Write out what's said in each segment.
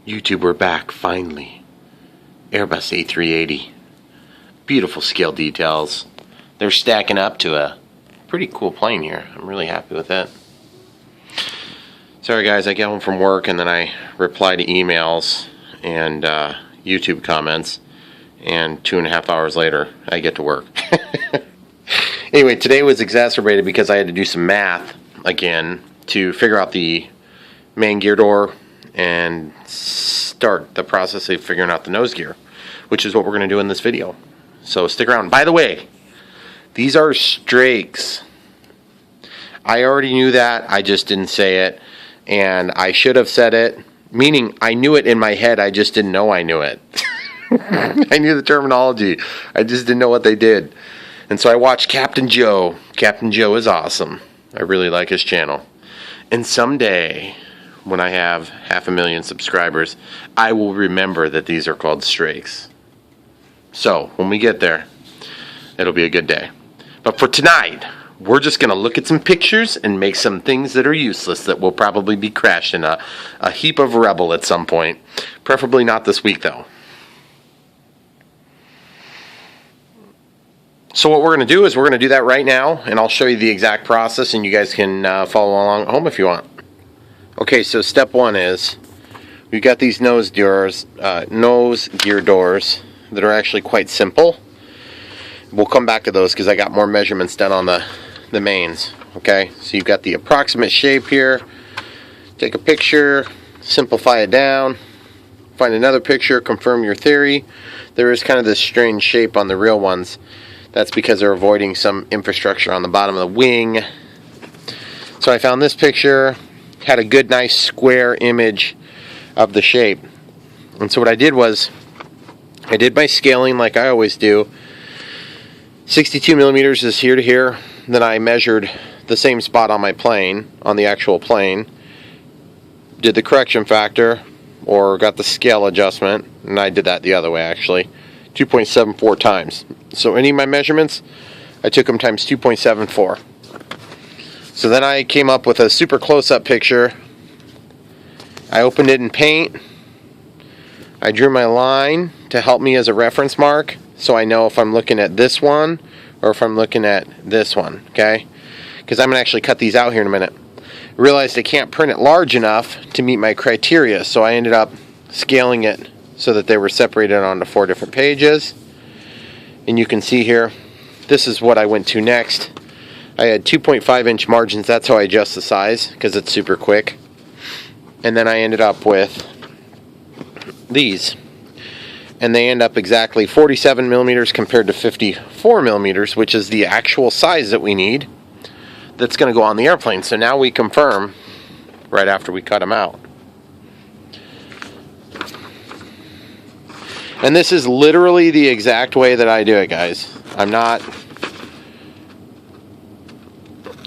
YouTube, we're back, finally. Airbus A380. Beautiful scale details. They're stacking up to a pretty cool plane here. I'm really happy with it. Sorry guys, I get home from work and then I reply to emails and YouTube comments, and 2.5 hours later I get to work. Anyway, today was exacerbated because I had to do some math again to figure out the main gear door and start the process of figuring out the nose gear, which is what we're going to do in this video. So stick around. By the way, these are strakes. I already knew that, I just didn't say it, and I should have said it, meaning I knew it in my head, I just didn't know I knew it. I knew the terminology, I just didn't know what they did. And so I watched Captain Joe. Captain Joe is awesome. I really like his channel. And someday, when I have 500,000 subscribers, I will remember that these are called strakes. So, when we get there, it'll be a good day. But for tonight, we're just going to look at some pictures and make some things that are useless that will probably be crashed in a heap of rubble at some point. Preferably not this week, though. So what we're going to do is we're going to do that right now, and I'll show you the exact process, and you guys can follow along at home if you want. Okay, so step one is we've got these nose gear doors that are actually quite simple. We'll come back to those because I got more measurements done on the mains. Okay, so you've got the approximate shape here. Take a picture, simplify it down, find another picture, confirm your theory. There is kind of this strange shape on the real ones. That's because they're avoiding some infrastructure on the bottom of the wing. So I found this picture. Had a good nice square image of the shape, and so what I did was I did my scaling like I always do. 62 millimeters is here to here. Then I measured the same spot on my plane, on the actual plane, did the correction factor or got the scale adjustment, and I did that the other way actually, 2.74 times. So any of my measurements I took them times 2.74. So then I came up with a super close-up picture. I opened it in paint. I drew my line to help me as a reference mark, so I know if I'm looking at this one or if I'm looking at this one, okay? Because I'm going to actually cut these out here in a minute. I realized I can't print it large enough to meet my criteria, so I ended up scaling it so that they were separated onto 4 different pages. And you can see here, this is what I went to next. I had 2.5 inch margins. That's how I adjust the size because it's super quick. And then I ended up with these, and they end up exactly 47 millimeters compared to 54 millimeters, which is the actual size that we need that's going to go on the airplane. So now we confirm right after we cut them out. And this is literally the exact way that I do it, guys.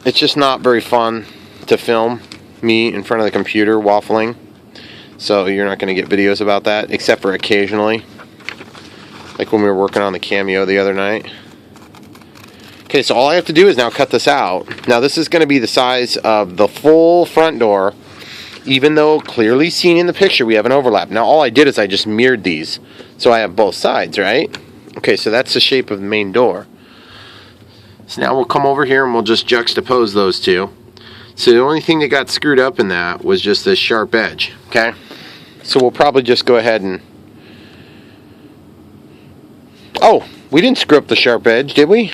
It's just not very fun to film me in front of the computer waffling. So you're not going to get videos about that, except for occasionally. Like when we were working on the Cameo the other night. Okay, so all I have to do is now cut this out. Now this is going to be the size of the full front door, even though clearly seen in the picture we have an overlap. Now all I did is I just mirrored these, so I have both sides, right? Okay, so that's the shape of the main door. So now we'll come over here and we'll just juxtapose those two. So the only thing that got screwed up in that was just this sharp edge, okay? So we'll probably just go ahead and... Oh, we didn't screw up the sharp edge, did we?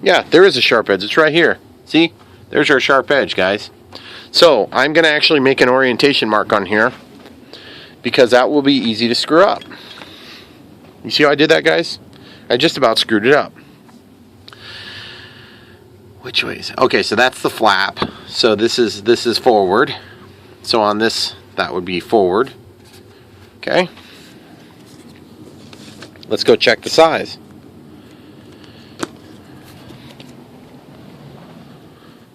Yeah, there is a sharp edge. It's right here. See? There's our sharp edge, guys. So I'm going to actually make an orientation mark on here because that will be easy to screw up. You see how I did that, guys? I just about screwed it up. Which way is it? Okay, so that's the flap. So this is forward. So on this, that would be forward. Okay. Let's go check the size.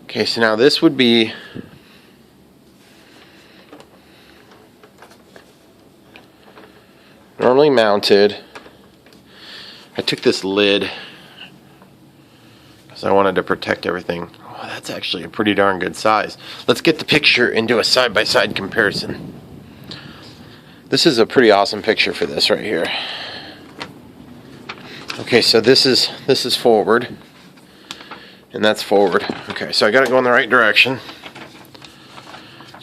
Okay, so now this would be normally mounted. I took this lid because I wanted to protect everything. Oh, that's actually a pretty darn good size. Let's get the picture and do a side-by-side comparison. This is a pretty awesome picture for this right here. Okay, so this is forward, and that's forward. Okay, so I got to go in the right direction.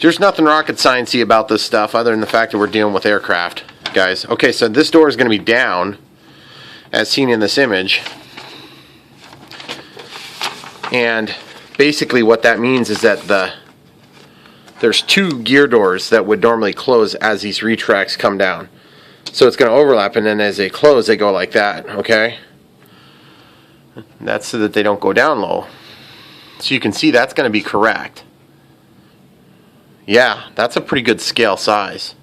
There's nothing rocket sciencey about this stuff other than the fact that we're dealing with aircraft, guys. Okay, so this door is going to be down, as seen in this image. And basically what that means is that there's two gear doors that would normally close as these retracts come down. So it's going to overlap, and then as they close, they go like that, okay? That's so that they don't go down low. So you can see that's going to be correct. Yeah, that's a pretty good scale size.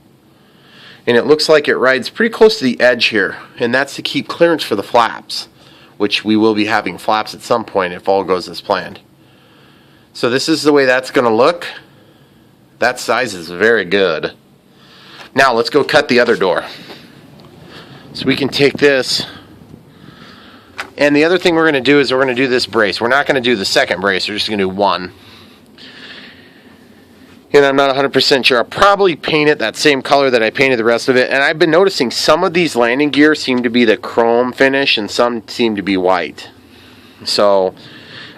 And it looks like it rides pretty close to the edge here, and that's to keep clearance for the flaps, which we will be having flaps at some point if all goes as planned. So this is the way that's going to look. That size is very good. Now let's go cut the other door. So we can take this, and the other thing we're going to do is we're going to do this brace. We're not going to do the second brace, we're just going to do one. And I'm not 100% sure. I'll probably paint it that same color that I painted the rest of it. And I've been noticing some of these landing gear seem to be the chrome finish and some seem to be white. So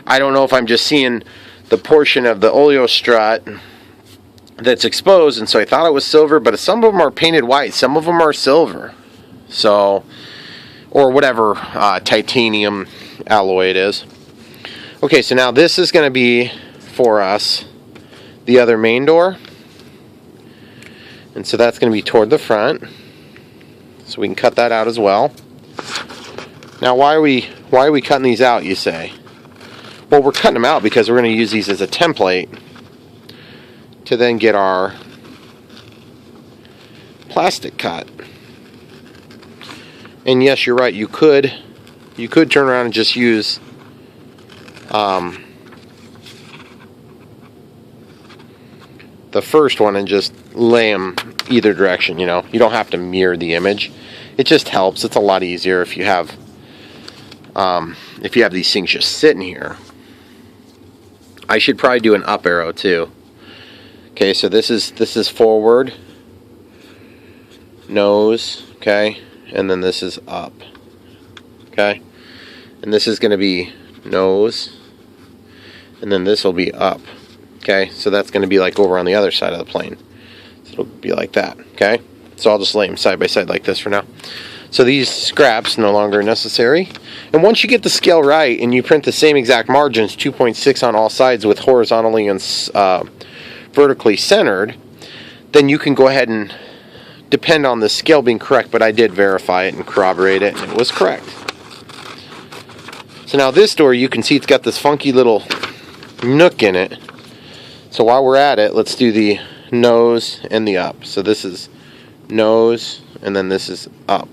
I don't know if I'm just seeing the portion of the oleo strut that's exposed, and so I thought it was silver, but some of them are painted white, some of them are silver. So, or whatever titanium alloy it is. Okay, so now this is going to be for us the other main door, and so that's going to be toward the front, so we can cut that out as well. Now why are we cutting these out, you say? Well, we're cutting them out because we're going to use these as a template to then get our plastic cut. And yes, you're right, you could turn around and just use the first one and just lay them either direction, you know. You don't have to mirror the image. It just helps. It's a lot easier if you have these things just sitting here. I should probably do an up arrow too. Okay, so this is forward, nose, okay, and then this is up, okay, and this is going to be nose, and then this will be up. Okay, so that's going to be like over on the other side of the plane. So it'll be like that, okay? So I'll just lay them side by side like this for now. So these scraps no longer necessary. And once you get the scale right and you print the same exact margins, 2.6 on all sides with horizontally and vertically centered, then you can go ahead and depend on the scale being correct, but I did verify it and corroborate it, and it was correct. So now this door, you can see it's got this funky little nook in it. So while we're at it, let's do the nose and the up. So this is nose, and then this is up.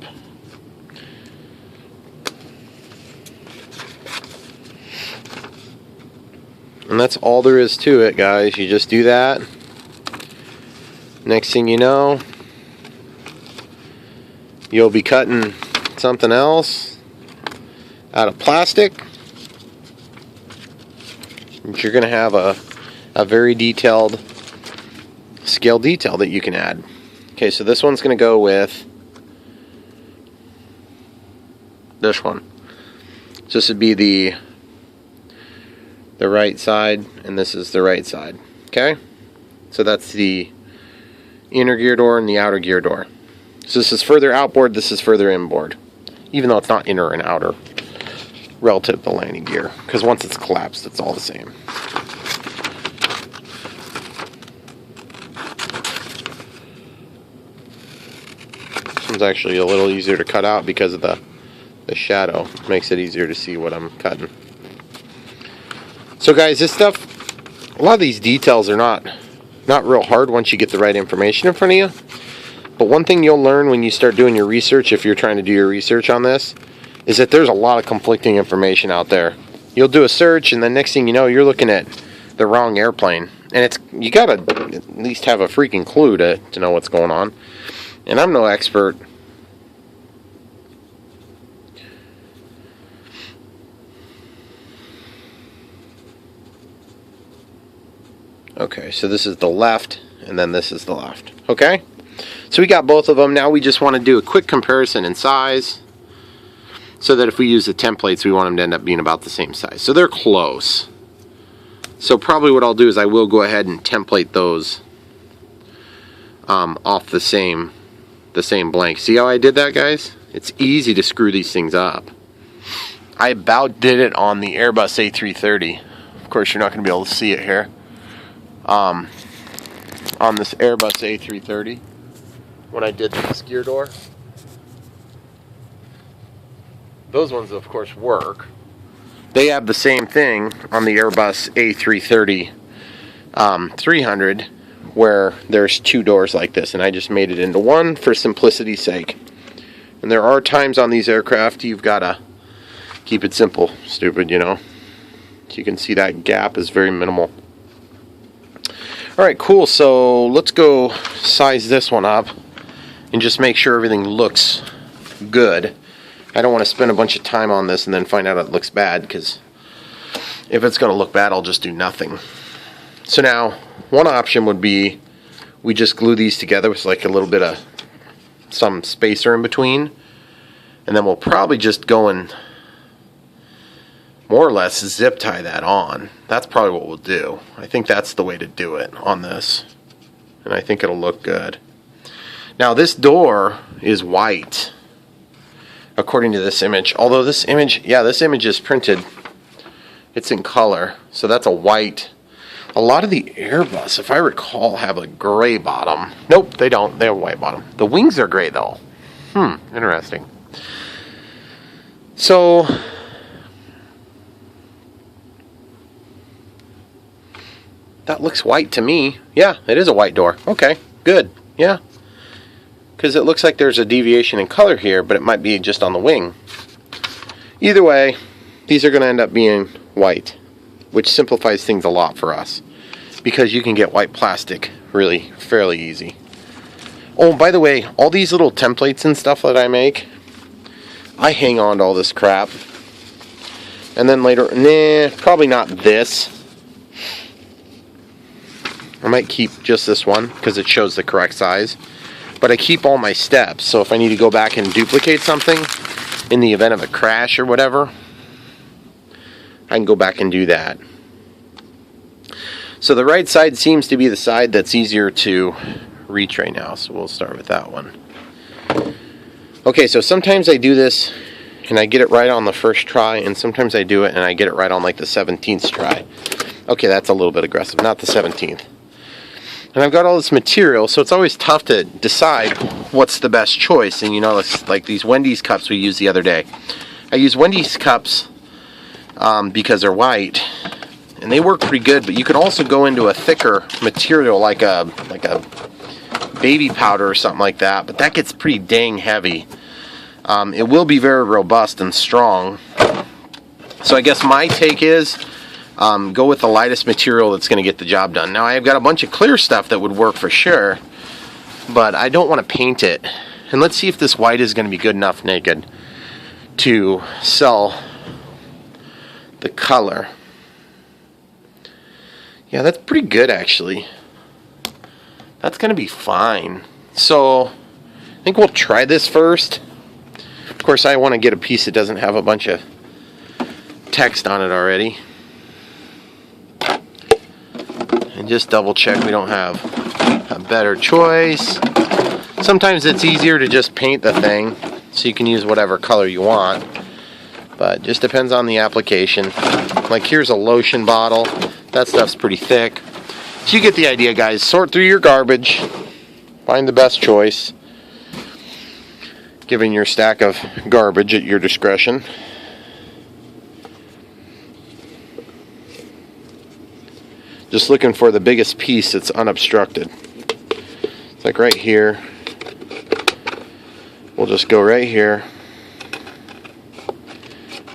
And that's all there is to it, guys. You just do that. Next thing you know, you'll be cutting something else out of plastic. You're going to have a very detailed scale detail that you can add. Okay, so this one's going to go with this one. So this would be the right side, and this is the right side. Okay, so that's the inner gear door and the outer gear door. So this is further outboard, this is further inboard, even though it's not inner and outer relative to the landing gear, because once it's collapsed, it's all the same. This one's actually a little easier to cut out because of the shadow. Makes it easier to see what I'm cutting. So guys, this stuff, a lot of these details are not real hard once you get the right information in front of you. But one thing you'll learn when you start doing your research, if you're trying to do your research on this, is that there's a lot of conflicting information out there. You'll do a search, and the next thing you know, you're looking at the wrong airplane. And you gotta at least have a freaking clue to know what's going on. And I'm no expert. Okay, so this is the left, and then this is the left. Okay? So So we got both of them. Now we just want to do a quick comparison in size, so that if we use the templates, we want them to end up being about the same size. So they're close. So probably what I'll do is I will go ahead and template those off the same blank. See how I did that, guys? It's easy to screw these things up. I about did it on the Airbus A380. Of course, you're not going to be able to see it here. On this Airbus A330, when I did this gear door. Those ones, of course, work. They have the same thing on the Airbus A330 300, where there's two doors like this, and I just made it into one for simplicity's sake. And there are times on these aircraft you've got to keep it simple, stupid, you know. You can see that gap is very minimal. Alright, cool. So let's go size this one up and just make sure everything looks good. I don't want to spend a bunch of time on this and then find out it looks bad, because if it's going to look bad, I'll just do nothing. So now, one option would be we just glue these together with like a little bit of some spacer in between, and then we'll probably just go and more or less zip tie that on. That's probably what we'll do. I think that's the way to do it on this, and I think it'll look good. Now this door is white according to this image, although this image, yeah, this image is printed, it's in color, so that's a white. A lot of the Airbus, if I recall, have a gray bottom. Nope, they don't. They have a white bottom. The wings are gray though. Interesting. So that looks white to me. Yeah, it is a white door. Okay, good. Yeah. Because it looks like there's a deviation in color here, but it might be just on the wing. Either way, these are going to end up being white, which simplifies things a lot for us, because you can get white plastic really fairly easy. Oh, by the way, all these little templates and stuff that I make, I hang on to all this crap. And then later, probably not this. I might keep just this one because it shows the correct size. But I keep all my steps, so if I need to go back and duplicate something in the event of a crash or whatever, I can go back and do that. So the right side seems to be the side that's easier to reach right now, so we'll start with that one. Okay, so sometimes I do this and I get it right on the first try, and sometimes I do it and I get it right on like the 17th try. Okay, that's a little bit aggressive, not the 17th. And I've got all this material, so it's always tough to decide what's the best choice. And you know, it's like these Wendy's cups we used the other day. I use Wendy's cups because they're white, and they work pretty good. But you can also go into a thicker material like a baby powder or something like that. But that gets pretty dang heavy. It will be very robust and strong. So I guess my take is, go with the lightest material that's going to get the job done. Now I've got a bunch of clear stuff that would work for sure, but I don't want to paint it. And let's see if this white is going to be good enough naked to sell the color. Yeah, that's pretty good actually. That's going to be fine. So I think we'll try this first. Of course, I want to get a piece that doesn't have a bunch of text on it already. And just double check we don't have a better choice. Sometimes it's easier to just paint the thing, so you can use whatever color you want, but just depends on the application. Like here's a lotion bottle. That stuff's pretty thick. So you get the idea, guys. Sort through your garbage, find the best choice, given your stack of garbage at your discretion. Just looking for the biggest piece that's unobstructed. It's like right here. We'll just go right here.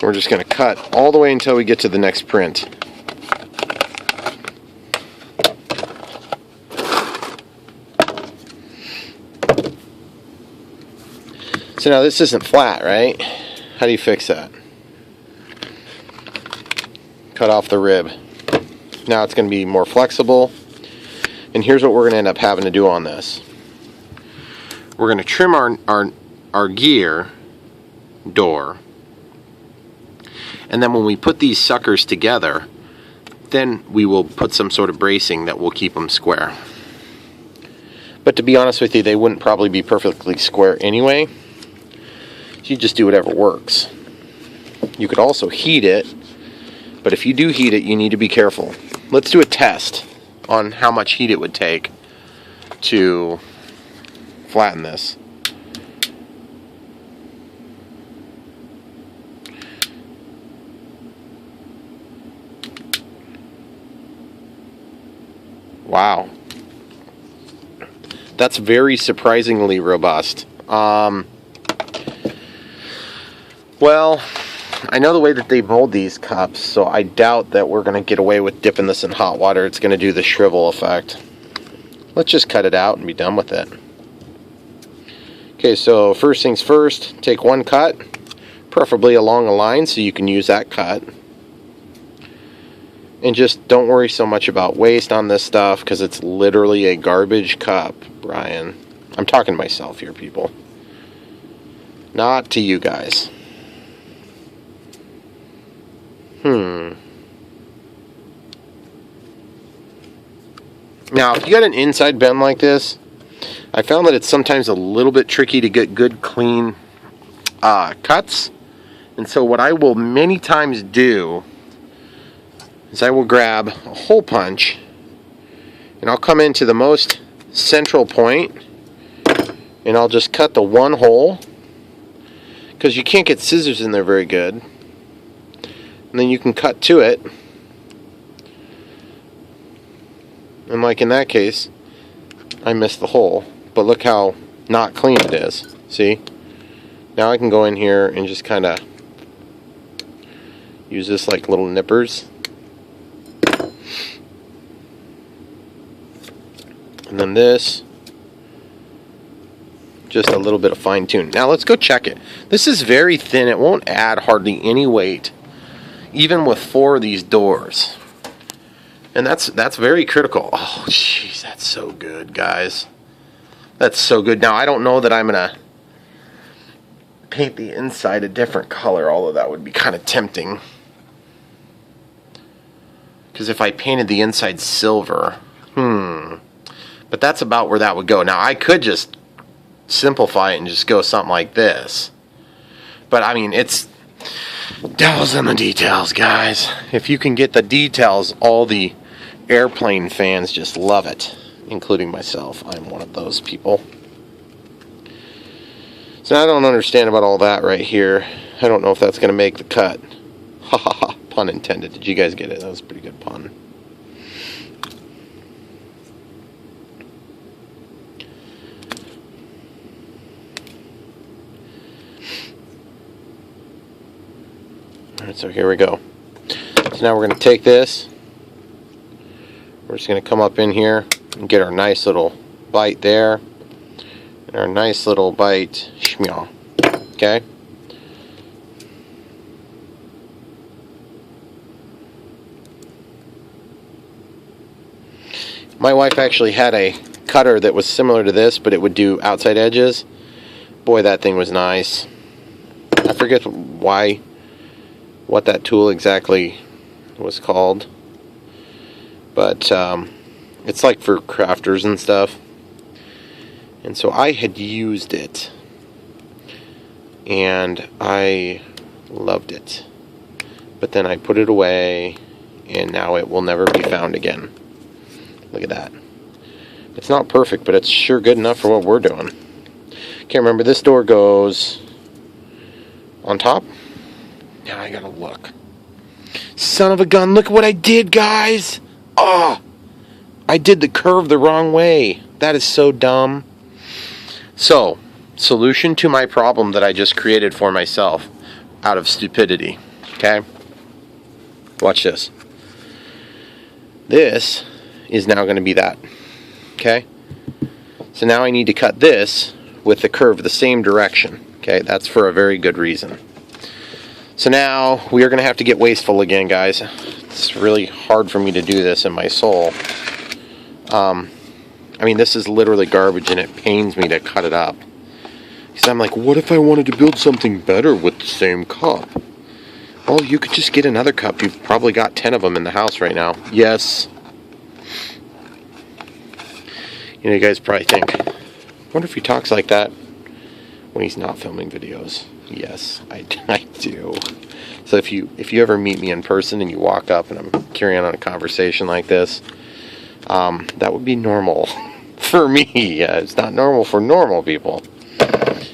We're just going to cut all the way until we get to the next print. So now this isn't flat, right? How do you fix that? Cut off the rib. Now it's going to be more flexible, and here's what we're going to end up having to do on this. we're going to trim our gear door, and then when we put these suckers together, then we will put some sort of bracing that will keep them square. But to be honest with you, they wouldn't probably be perfectly square anyway. You just do whatever works. You could also heat it, but if you do heat it, you need to be careful. Let's do a test on how much heat it would take to flatten this. Wow. That's very surprisingly robust. Well, I know the way that they mold these cups, so I doubt that we're going to get away with dipping this in hot water. It's going to do the shrivel effect. Let's just cut it out and be done with it. Okay, so first things first, take one cut, preferably along a line so you can use that cut. And just don't worry so much about waste on this stuff, because it's literally a garbage cup, Brian. I'm talking to myself here, people. Not to you guys. Now, if you got an inside bend like this, I found that it's sometimes a little bit tricky to get good, clean cuts. And so what I will many times do is I will grab a hole punch, and I'll come into the most central point, and I'll just cut the one hole, because you can't get scissors in there very good. And then you can cut to it. And like in that case, I missed the hole. But look how not clean it is. See? Now I can go in here and just kind of use this like little nippers. And then this, just a little bit of fine tune. Now let's go check it. This is very thin. It won't add hardly any weight, even with 4 of these doors. And that's very critical. Oh, jeez, that's so good, guys. That's so good. Now, I don't know that I'm going to paint the inside a different color, although that would be kind of tempting. Because if I painted the inside silver, but that's about where that would go. Now, I could just simplify it and just go something like this. But, I mean, it's devil's in the details, guys. If you can get the details, all the airplane fans just love it, including myself. I'm one of those people. So I don't understand about all that right here. I don't know if that's going to make the cut. Ha ha ha. Pun intended. Did you guys get it? That was a pretty good pun. Alright, so here we go. So now we're going to take this. We're just going to come up in here and get our nice little bite there. And our nice little bite shmeaw. Okay? My wife actually had a cutter that was similar to this, but it would do outside edges. Boy, that thing was nice. I forget what that tool exactly was called. But it's like for crafters and stuff. And so I had used it. And I loved it. But then I put it away, and now it will never be found again. Look at that. It's not perfect, but it's sure good enough for what we're doing. Okay, remember this door goes on top. Now I gotta look. Son of a gun, look at what I did, guys! Oh! I did the curve the wrong way. That is so dumb. So, solution to my problem that I just created for myself out of stupidity. Okay? Watch this. This is now going to be that. Okay? So now I need to cut this with the curve the same direction. Okay? That's for a very good reason. So now we are going to have to get wasteful again, guys. It's really hard for me to do this in my soul. I mean, this is literally garbage, and it pains me to cut it up. Because I'm like, what if I wanted to build something better with the same cup? Well, you could just get another cup. You've probably got 10 of them in the house right now. Yes. You know, you guys probably think, I wonder if he talks like that when he's not filming videos. Yes, I do. So if you ever meet me in person and you walk up and I'm carrying on a conversation like this, that would be normal for me. It's not normal for normal people.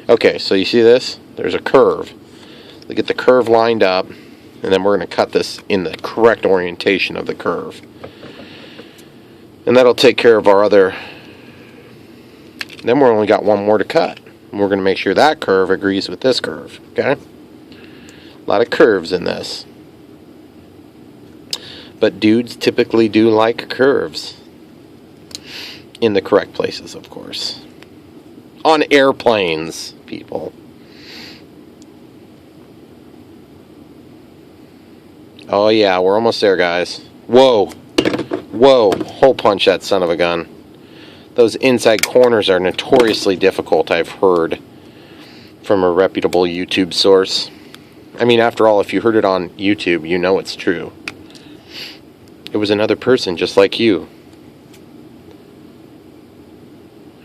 Okay, so you see this? There's a curve. We get the curve lined up, and then we're going to cut this in the correct orientation of the curve. And that'll take care of our other... Then we're only got one more to cut. And we're going to make sure that curve agrees with this curve, okay? A lot of curves in this. But dudes typically do like curves. In the correct places, of course. On airplanes, people. Oh yeah, we're almost there, guys. Whoa. Whoa. Hole punch that son of a gun. Those inside corners are notoriously difficult, I've heard. From a reputable YouTube source. I mean, after all, if you heard it on YouTube, you know it's true. It was another person just like you.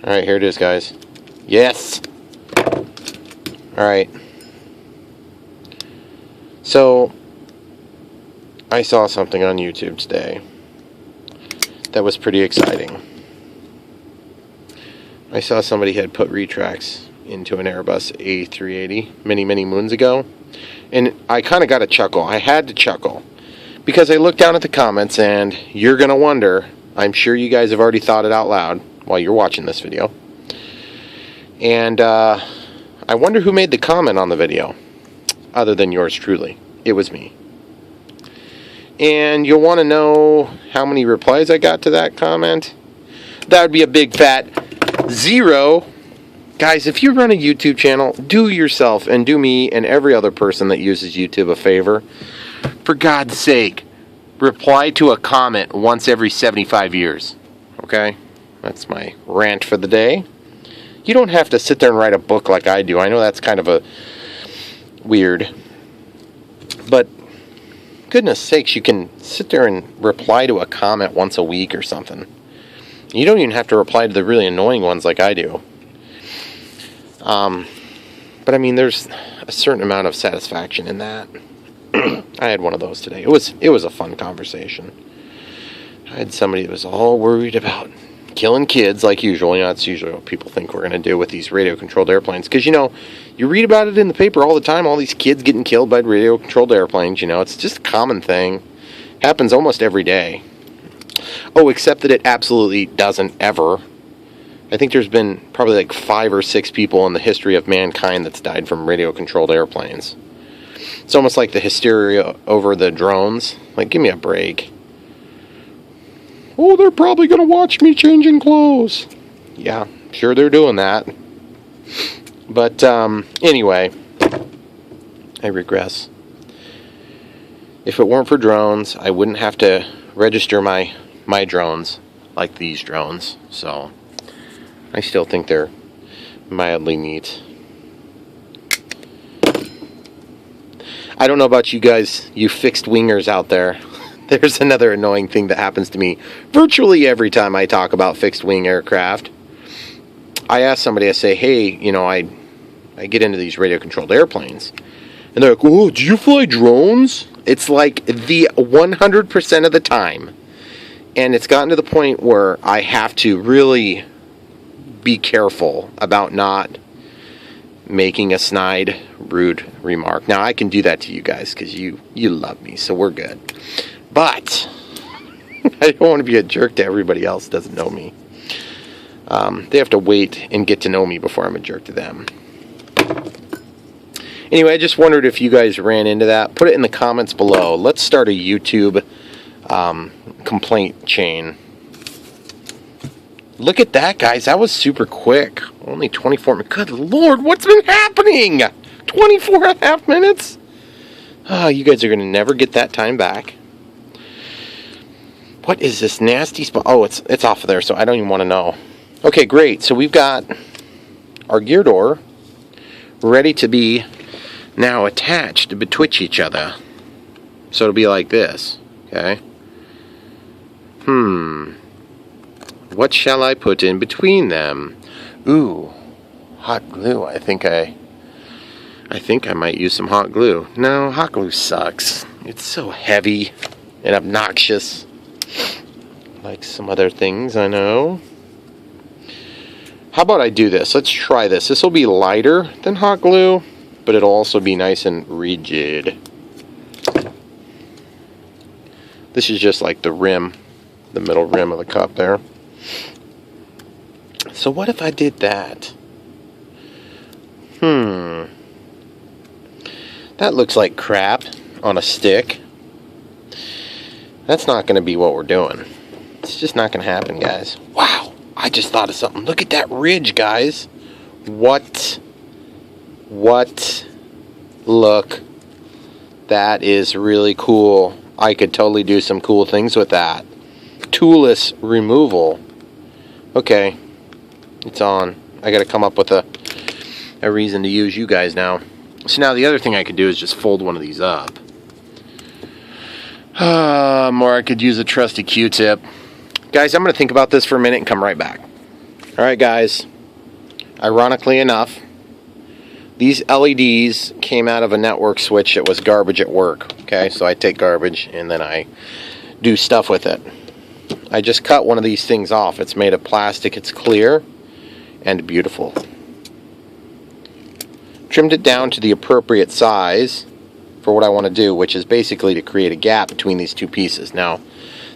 Alright, here it is, guys. Yes! Alright. So, I saw something on YouTube today that was pretty exciting. I saw somebody had put retracts into an Airbus A380 many moons ago, and I kind of got a chuckle. I had to chuckle because I looked down at the comments, and you're going to wonder, I'm sure you guys have already thought it out loud while you're watching this video, and I wonder who made the comment on the video other than yours truly. It was me. And you'll want to know how many replies I got to that comment. That would be a big fat 0. Guys, if you run a YouTube channel, do yourself and do me and every other person that uses YouTube a favor. For God's sake, reply to a comment once every 75 years. Okay? That's my rant for the day. You don't have to sit there and write a book like I do. I know that's kind of a weird. But goodness sakes, you can sit there and reply to a comment once a week or something. You don't even have to reply to the really annoying ones like I do. But I mean, there's a certain amount of satisfaction in that. I had one of those today. It was a fun conversation. I had somebody that was all worried about killing kids like usual. You know, that's usually what people think we're going to do with these radio-controlled airplanes. Because, you know, you read about it in the paper all the time, all these kids getting killed by radio-controlled airplanes. You know, it's just a common thing. Happens almost every day. Oh, except that it absolutely doesn't ever. I think there's been probably like 5 or 6 people in the history of mankind that's died from radio-controlled airplanes. It's almost like the hysteria over the drones. Like, give me a break. Oh, they're probably going to watch me changing clothes. Yeah, sure they're doing that. But, anyway, I regress. If it weren't for drones, I wouldn't have to register my drones like these drones. So, I still think they're mildly neat. I don't know about you guys, you fixed wingers out there. There's another annoying thing that happens to me virtually every time I talk about fixed wing aircraft. I ask somebody, I say, hey, you know, I get into these radio-controlled airplanes. And they're like, oh, do you fly drones? It's like the 100% of the time. And it's gotten to the point where I have to really be careful about not making a snide, rude remark. Now, I can do that to you guys because you love me, so we're good. But I don't want to be a jerk to everybody else that doesn't know me. They have to wait and get to know me before I'm a jerk to them. Anyway, I just wondered if you guys ran into that. Put it in the comments below. Let's start a YouTube complaint chain. Look at that, guys. That was super quick. Only 24 minutes. Good Lord, what's been happening? 24 and a half minutes? Oh, you guys are going to never get that time back. What is this nasty spot? Oh, it's off of there, so I don't even want to know. Okay, great. So we've got our gear door ready to be now attached between each other. So it'll be like this, okay? What shall I put in between them? Ooh, hot glue. I think I might use some hot glue. No, hot glue sucks. It's so heavy and obnoxious. Like some other things, I know. How about I do this? Let's try this. This will be lighter than hot glue, but it'll also be nice and rigid. This is just like the rim, the middle rim of the cup there. So what if I did that? That looks like crap on a stick. That's not going to be what we're doing. It's just not going to happen, guys. Wow, I just thought of something. Look at that ridge, guys. What? Look. That is really cool. I could totally do some cool things with that. Toolless removal. Okay. It's on. I got to come up with a reason to use you guys now. So now the other thing I could do is just fold one of these up. Or I could use a trusty Q-tip. Guys, I'm going to think about this for a minute and come right back. Alright guys, ironically enough, these LEDs came out of a network switch that was garbage at work. Okay, so I take garbage and then I do stuff with it. I just cut one of these things off. It's made of plastic, it's clear and beautiful. Trimmed it down to the appropriate size for what I want to do, which is basically to create a gap between these two pieces. Now,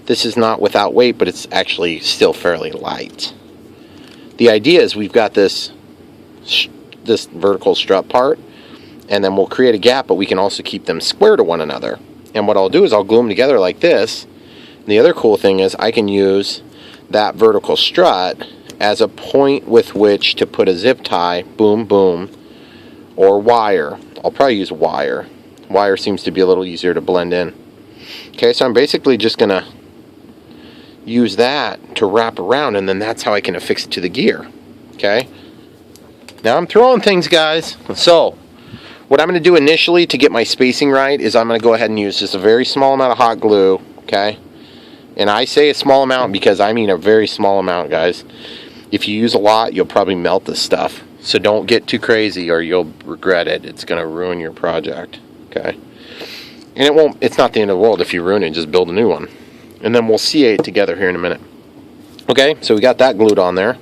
this is not without weight, but it's actually still fairly light. The idea is we've got this vertical strut part, and then we'll create a gap, but we can also keep them square to one another. And what I'll do is I'll glue them together like this. And the other cool thing is I can use that vertical strut as a point with which to put a zip tie, boom, boom, or wire. I'll probably use wire. Wire seems to be a little easier to blend in. Okay, so I'm basically just going to use that to wrap around, and then that's how I can affix it to the gear. Okay? Now I'm throwing things, guys. So, what I'm going to do initially to get my spacing right is I'm going to go ahead and use just a very small amount of hot glue. Okay? And I say a small amount because I mean a very small amount, guys. If you use a lot, you'll probably melt this stuff. So don't get too crazy or you'll regret it. It's going to ruin your project. Okay? And it's not the end of the world if you ruin it, just build a new one. And then we'll CA it together here in a minute. Okay, so we got that glued on there.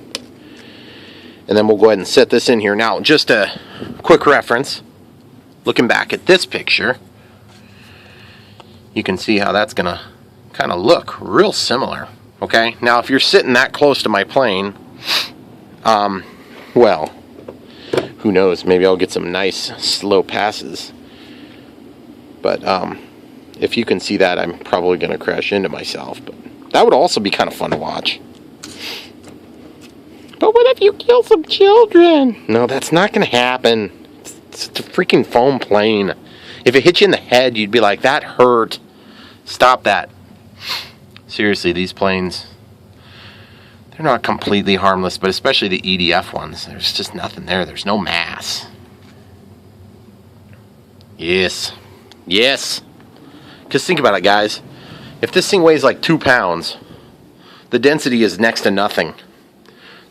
And then we'll go ahead and set this in here. Now, just a quick reference. Looking back at this picture, you can see how that's going to kind of look real similar. Okay, now if you're sitting that close to my plane, well, who knows, maybe I'll get some nice slow passes. But if you can see that, I'm probably going to crash into myself. But that would also be kind of fun to watch. But what if you kill some children? No, that's not going to happen. It's a freaking foam plane. If it hit you in the head, you'd be like, that hurt. Stop that. Seriously, these planes, they're not completely harmless, but especially the EDF ones. There's just nothing there. There's no mass. Yes. Yes. Because think about it, guys. If this thing weighs like 2 pounds, the density is next to nothing.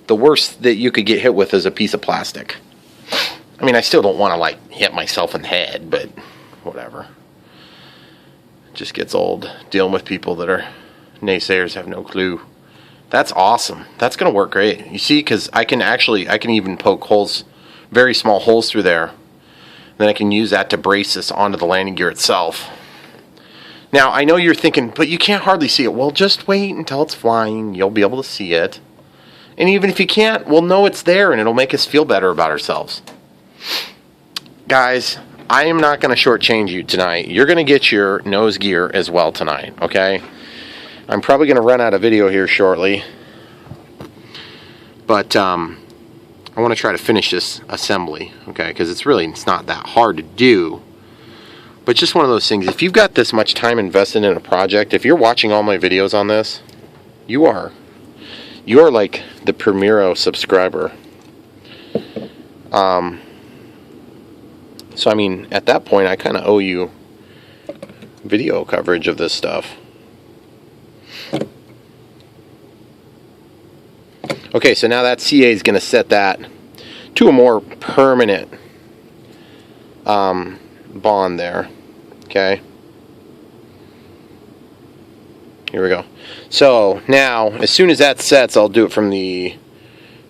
The worst that you could get hit with is a piece of plastic. I mean, I still don't want to, like, hit myself in the head, but whatever. It just gets old dealing with people that are naysayers, have no clue. That's awesome. That's going to work great. You see, because I can even poke holes, very small holes through there. Then I can use that to brace this onto the landing gear itself. Now, I know you're thinking, but you can't hardly see it. Well, just wait until it's flying. You'll be able to see it. And even if you can't, we'll know it's there, and it'll make us feel better about ourselves. Guys, I am not going to shortchange you tonight. You're going to get your nose gear as well tonight, okay? I'm probably going to run out of video here shortly. But I want to try to finish this assembly, okay? Because it's not that hard to do. But just one of those things, if you've got this much time invested in a project, if you're watching all my videos on this, you are like the Primero subscriber. So, I mean, at that point, I kind of owe you video coverage of this stuff. Okay, so now that CA is going to set that to a more permanent bond there. Okay. Here we go. So now, as soon as that sets, I'll do it from the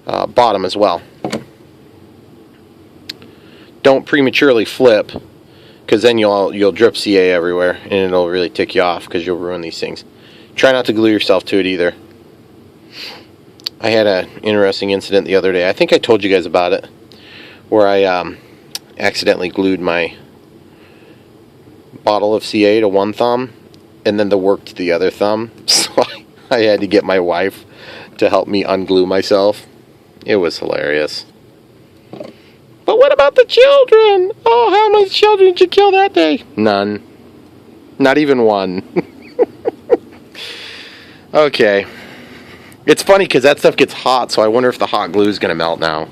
bottom as well. Don't prematurely flip, because then you'll drip CA everywhere, and it'll really tick you off because you'll ruin these things. Try not to glue yourself to it either. I had an interesting incident the other day. I think I told you guys about it, where I accidentally glued my bottle of CA to one thumb, and then the work to the other thumb. So I had to get my wife to help me unglue myself. It was hilarious. But what about the children? Oh, how many children did you kill that day? None. Not even one. Okay. It's funny because that stuff gets hot, so I wonder if the hot glue is going to melt now.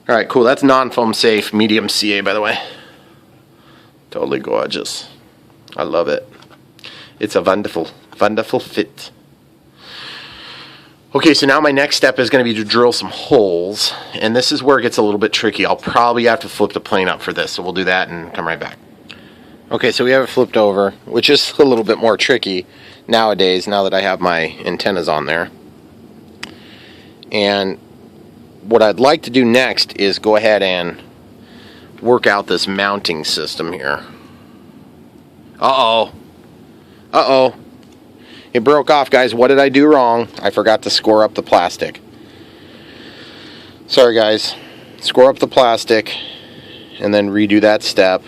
Alright, cool. That's non-foam safe, medium CA, by the way. Totally gorgeous. I love it. It's a wonderful, wonderful fit. Okay, so now my next step is going to be to drill some holes, and this is where it gets a little bit tricky. I'll probably have to flip the plane up for this, so we'll do that and come right back. Okay, so we have it flipped over, which is a little bit more tricky nowadays, now that I have my antennas on there. And what I'd like to do next is go ahead and work out this mounting system here. Uh-oh. Uh-oh. It broke off, guys. What did I do wrong? I forgot to score up the plastic. Sorry, guys. Score up the plastic and then redo that step.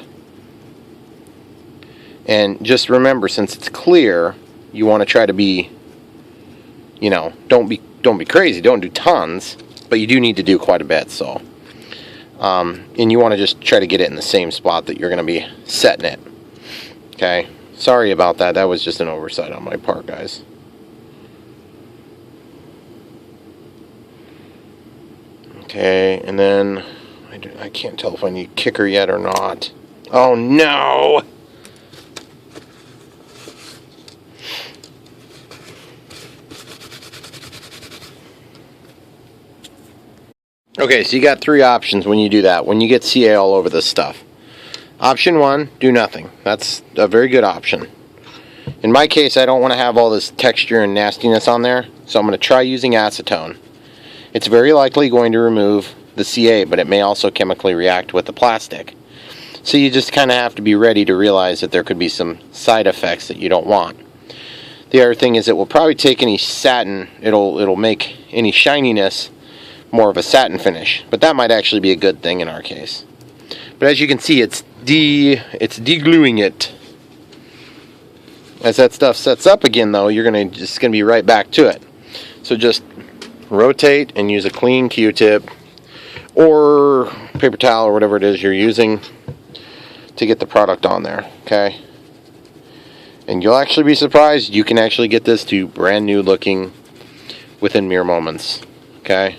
And just remember, since it's clear, you want to try to be, you know, don't be crazy. Don't do tons, but you do need to do quite a bit. So, and you want to just try to get it in the same spot that you're going to be setting it. Okay. Sorry about that. That was just an oversight on my part, guys. Okay, and then I can't tell if I need kicker yet or not. Oh no! Okay, so you got three options when you do that, when you get CA all over this stuff. Option one, do nothing. That's a very good option. In my case, I don't want to have all this texture and nastiness on there, so I'm going to try using acetone. It's very likely going to remove the CA, but it may also chemically react with the plastic. So you just kind of have to be ready to realize that there could be some side effects that you don't want. The other thing is it will probably take any satin, it'll make any shininess more of a satin finish, but that might actually be a good thing in our case. But as you can see, it's degluing it. As that stuff sets up again, though, you're just gonna be right back to it. So just rotate and use a clean Q-tip or paper towel or whatever it is you're using to get the product on there. Okay, and you'll actually be surprised. You can actually get this to brand new looking within mere moments. Okay,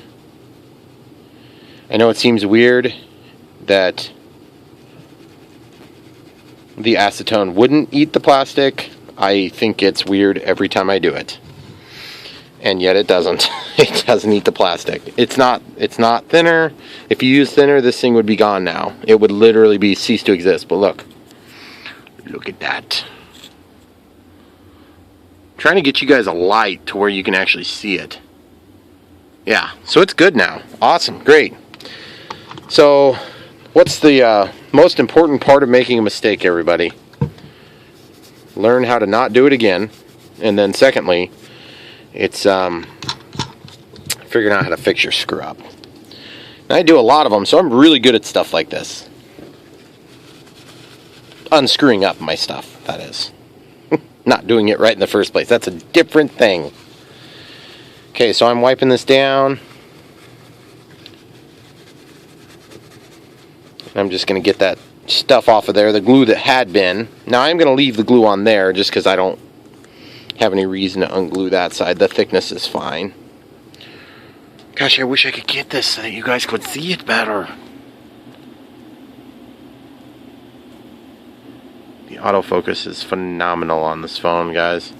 I know it seems weird that the acetone wouldn't eat the plastic. I think it's weird every time I do it. And yet it doesn't. It doesn't eat the plastic. It's not thinner. If you use thinner, this thing would be gone now. It would literally be cease to exist. But look at that. I'm trying to get you guys a light to where you can actually see it. Yeah, so it's good now. Awesome, great. So what's the most important part of making a mistake, everybody? Learn how to not do it again. And then secondly, it's figuring out how to fix your screw up. And I do a lot of them, so I'm really good at stuff like this. Unscrewing up my stuff, that is. Not doing it right in the first place. That's a different thing. Okay, so I'm wiping this down. I'm just going to get that stuff off of there, the glue that had been. Now I'm going to leave the glue on there just because I don't have any reason to unglue that side. The thickness is fine. Gosh, I wish I could get this so that you guys could see it better. The autofocus is phenomenal on this phone, guys.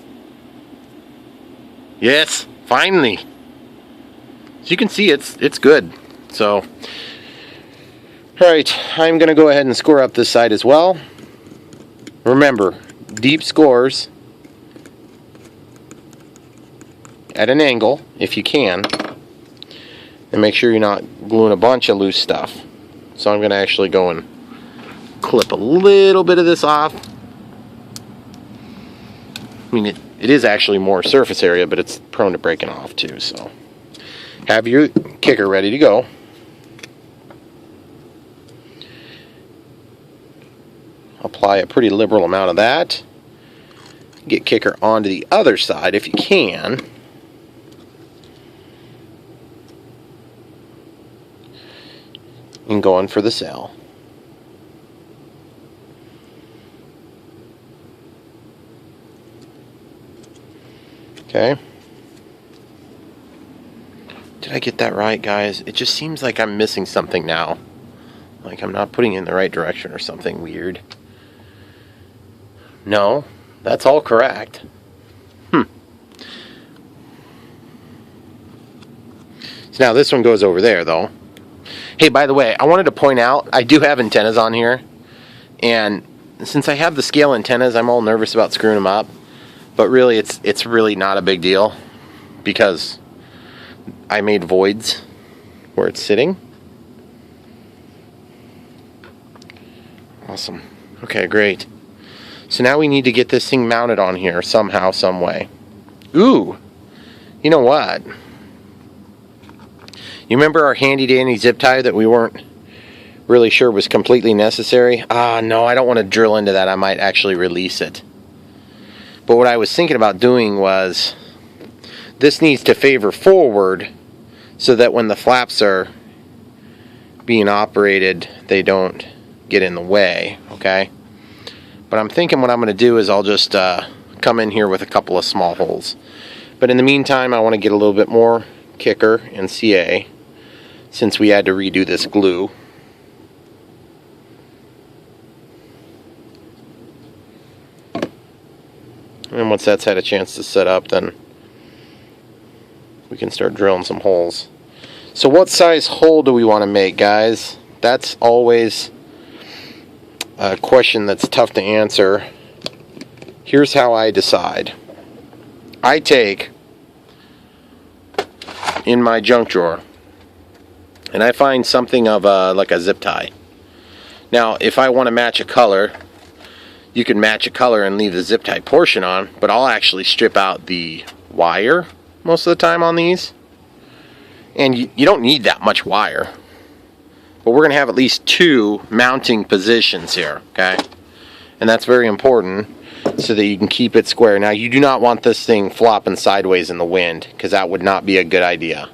Yes, finally. As you can see, it's good. So, alright, I'm going to go ahead and score up this side as well. Remember, deep scores at an angle, if you can. And make sure you're not gluing a bunch of loose stuff. So I'm going to actually go and clip a little bit of this off. I mean, it is actually more surface area, but it's prone to breaking off too. So have your kicker ready to go. Apply a pretty liberal amount of that. Get kicker onto the other side if you can. And going for the sail. Okay. Did I get that right, guys? It just seems like I'm missing something now. Like I'm not putting it in the right direction or something weird. No, that's all correct. So now this one goes over there, though. Hey, by the way, I wanted to point out, I do have antennas on here. And since I have the scale antennas, I'm all nervous about screwing them up. But really, it's really not a big deal. Because I made voids where it's sitting. Awesome. Okay, great. So now we need to get this thing mounted on here somehow, some way. Ooh! You know what? You remember our handy dandy zip tie that we weren't really sure was completely necessary? No, I don't want to drill into that. I might actually release it. But what I was thinking about doing was, this needs to favor forward so that when the flaps are being operated, they don't get in the way, okay? But I'm thinking what I'm going to do is I'll just come in here with a couple of small holes. But in the meantime, I want to get a little bit more kicker and CA, since we had to redo this glue. And once that's had a chance to set up, then we can start drilling some holes. So what size hole do we want to make, guys? That's always a question that's tough to answer. Here's how I decide. I take in my junk drawer and I find something of like a zip tie. Now, if I want to match a color, you can match a color and leave the zip tie portion on, but I'll actually strip out the wire most of the time on these. And you don't need that much wire. But we're going to have at least 2 mounting positions here, okay? And that's very important so that you can keep it square. Now, you do not want this thing flopping sideways in the wind, because that would not be a good idea.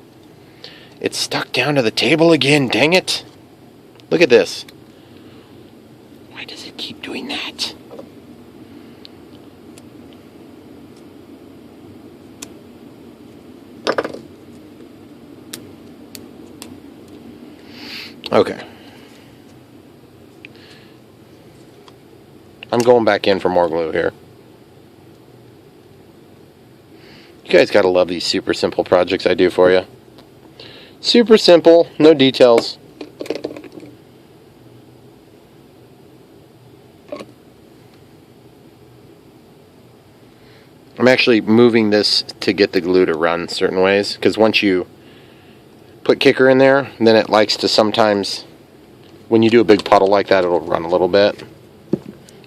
It's stuck down to the table again, dang it. Look at this. Why does it keep doing that? Okay. I'm going back in for more glue here. You guys gotta love these super simple projects I do for you. Super simple, no details. I'm actually moving this to get the glue to run certain ways, because once you put kicker in there, then it likes to sometimes, when you do a big puddle like that, it'll run a little bit.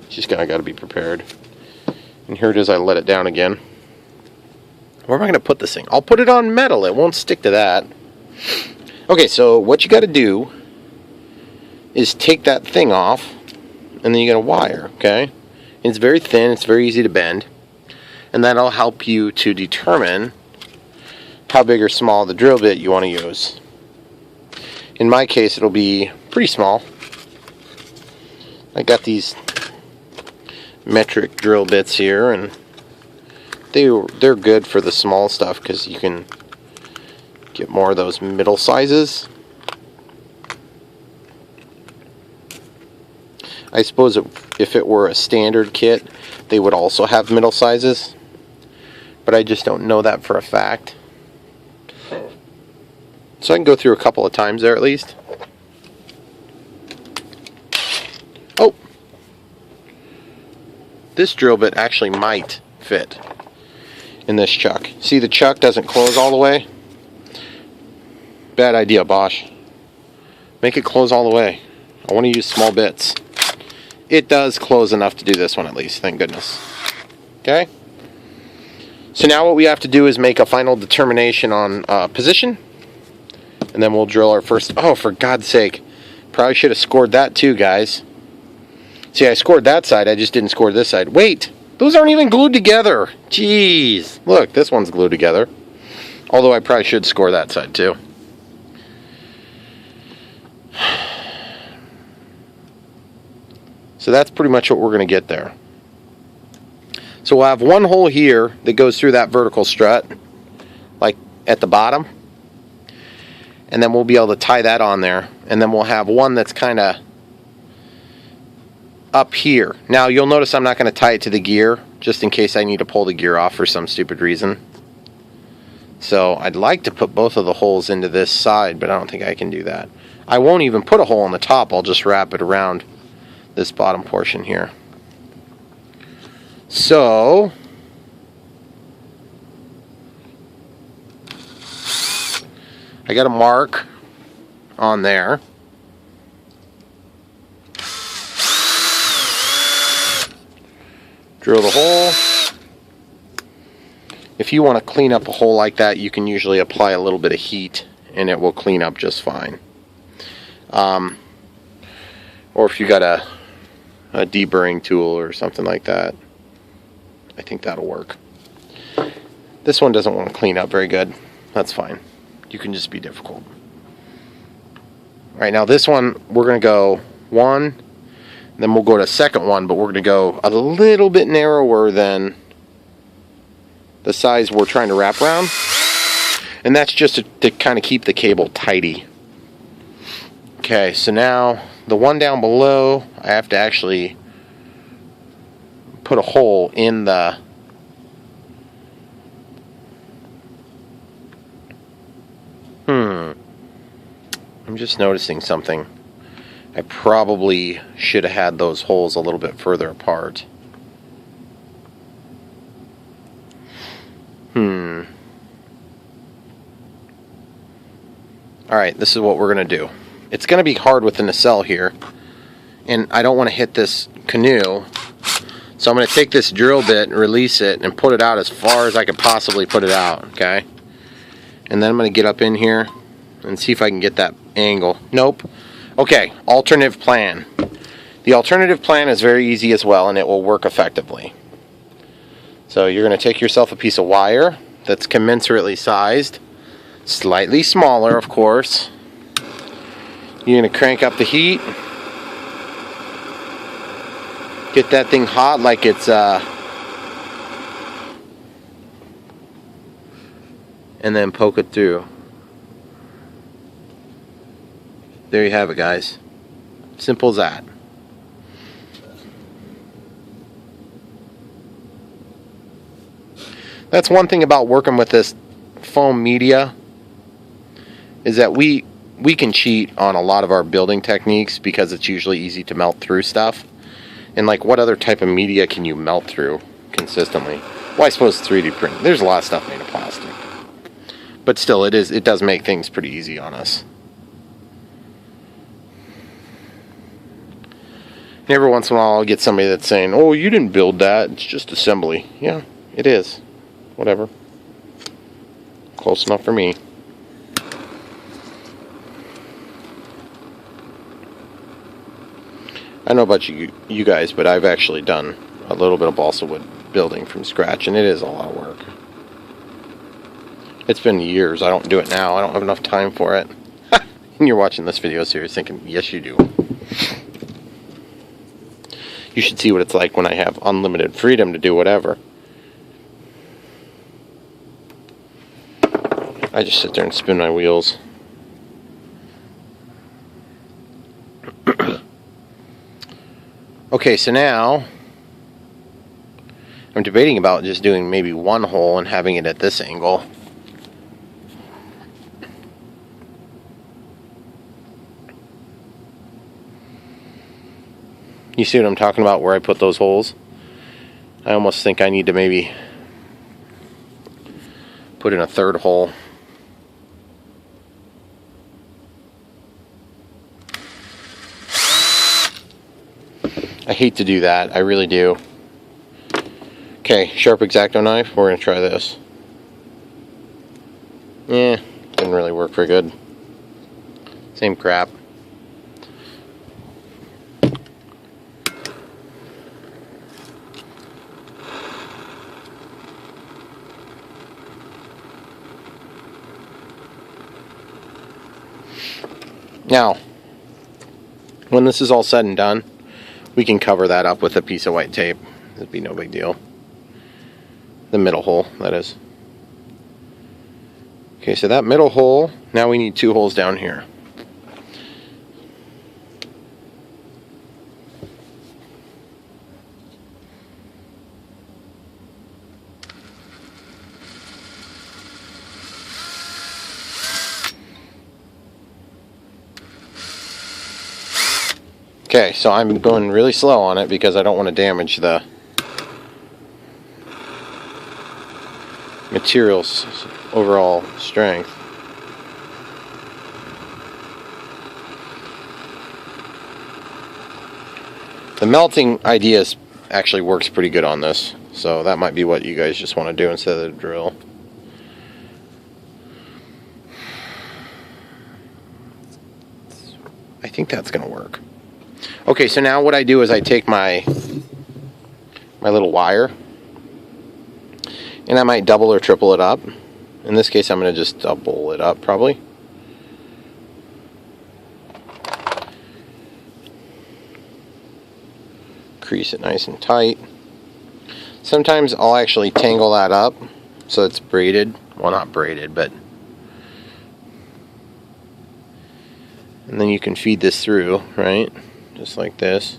Just got to be prepared. And here it is, I let it down again. Where am I going to put this thing? I'll put it on metal, it won't stick to that. Okay, so what you got to do is take that thing off, and then you got a wire, okay? And it's very thin, it's very easy to bend, and that'll help you to determine how big or small the drill bit you want to use. In my case, it'll be pretty small. I got these metric drill bits here, and they're good for the small stuff because you can get more of those middle sizes. I suppose if it were a standard kit, they would also have middle sizes, but I just don't know that for a fact. So I can go through a couple of times there at least. Oh! This drill bit actually might fit in this chuck. See, the chuck doesn't close all the way? Bad idea, Bosch. Make it close all the way. I want to use small bits. It does close enough to do this one at least, thank goodness. Okay? So now what we have to do is make a final determination on position. And then we'll drill our first... Oh, for God's sake. Probably should have scored that too, guys. See, I scored that side, I just didn't score this side. Wait! Those aren't even glued together! Jeez! Look, this one's glued together. Although I probably should score that side too. So that's pretty much what we're going to get there. So we'll have one hole here that goes through that vertical strut, like at the bottom. And then we'll be able to tie that on there. And then we'll have one that's kind of up here. Now you'll notice I'm not going to tie it to the gear, just in case I need to pull the gear off for some stupid reason. So I'd like to put both of the holes into this side, but I don't think I can do that. I won't even put a hole on the top, I'll just wrap it around this bottom portion here. So I got a mark on there. Drill the hole. If you want to clean up a hole like that, you can usually apply a little bit of heat and it will clean up just fine. Or if you got a deburring tool or something like that, I think that'll work. This one doesn't want to clean up very good. That's fine. You can just be difficult. Alright, now this one, we're going to go one, then we'll go to second one, but we're going to go a little bit narrower than the size we're trying to wrap around. And that's just to kind of keep the cable tidy. Okay, so now the one down below, I have to actually put a hole in the I'm just noticing something. I probably should have had those holes a little bit further apart. Alright, this is what we're going to do. It's going to be hard with the nacelle here, and I don't want to hit this canoe, so I'm going to take this drill bit and release it and put it out as far as I could possibly put it out, okay? And then I'm going to get up in here and see if I can get that angle. Nope. Okay, alternative plan. The alternative plan is very easy as well, and it will work effectively. So you're going to take yourself a piece of wire that's commensurately sized, slightly smaller, of course. You're going to crank up the heat. Get that thing hot like it's and then poke it through. There you have it, guys. Simple as that. That's one thing about working with this foam media, is that we can cheat on a lot of our building techniques because it's usually easy to melt through stuff. And like, what other type of media can you melt through consistently? Well, I suppose 3D print. There's a lot of stuff made of plastic. But still, it does make things pretty easy on us. And every once in a while I'll get somebody that's saying, oh, you didn't build that, it's just assembly. Yeah, it is. Whatever. Close enough for me. I don't know about you guys, but I've actually done a little bit of balsa wood building from scratch, and it is a lot of work. It's been years. I don't do it now. I don't have enough time for it. And you're watching this video series thinking, yes, you do. You should see what it's like when I have unlimited freedom to do whatever. I just sit there and spin my wheels. Okay, so now I'm debating about just doing maybe one hole and having it at this angle. You see what I'm talking about, where I put those holes? I almost think I need to maybe put in a third hole. I hate to do that, I really do. Okay, sharp X-Acto knife, we're going to try this. Didn't really work very good. Same crap. Now, when this is all said and done, we can cover that up with a piece of white tape. It'd be no big deal. The middle hole, that is. Okay, so that middle hole, now we need 2 holes down here. Okay, so I'm going really slow on it because I don't want to damage the material's overall strength. The melting idea actually works pretty good on this, so that might be what you guys just want to do instead of the drill. I think that's going to work. Okay, so now what I do is I take my little wire, and I might double or triple it up. In this case, I'm going to just double it up, probably. Crease it nice and tight. Sometimes I'll actually tangle that up so it's braided. Well, not braided, but... And then you can feed this through, right? Just like this.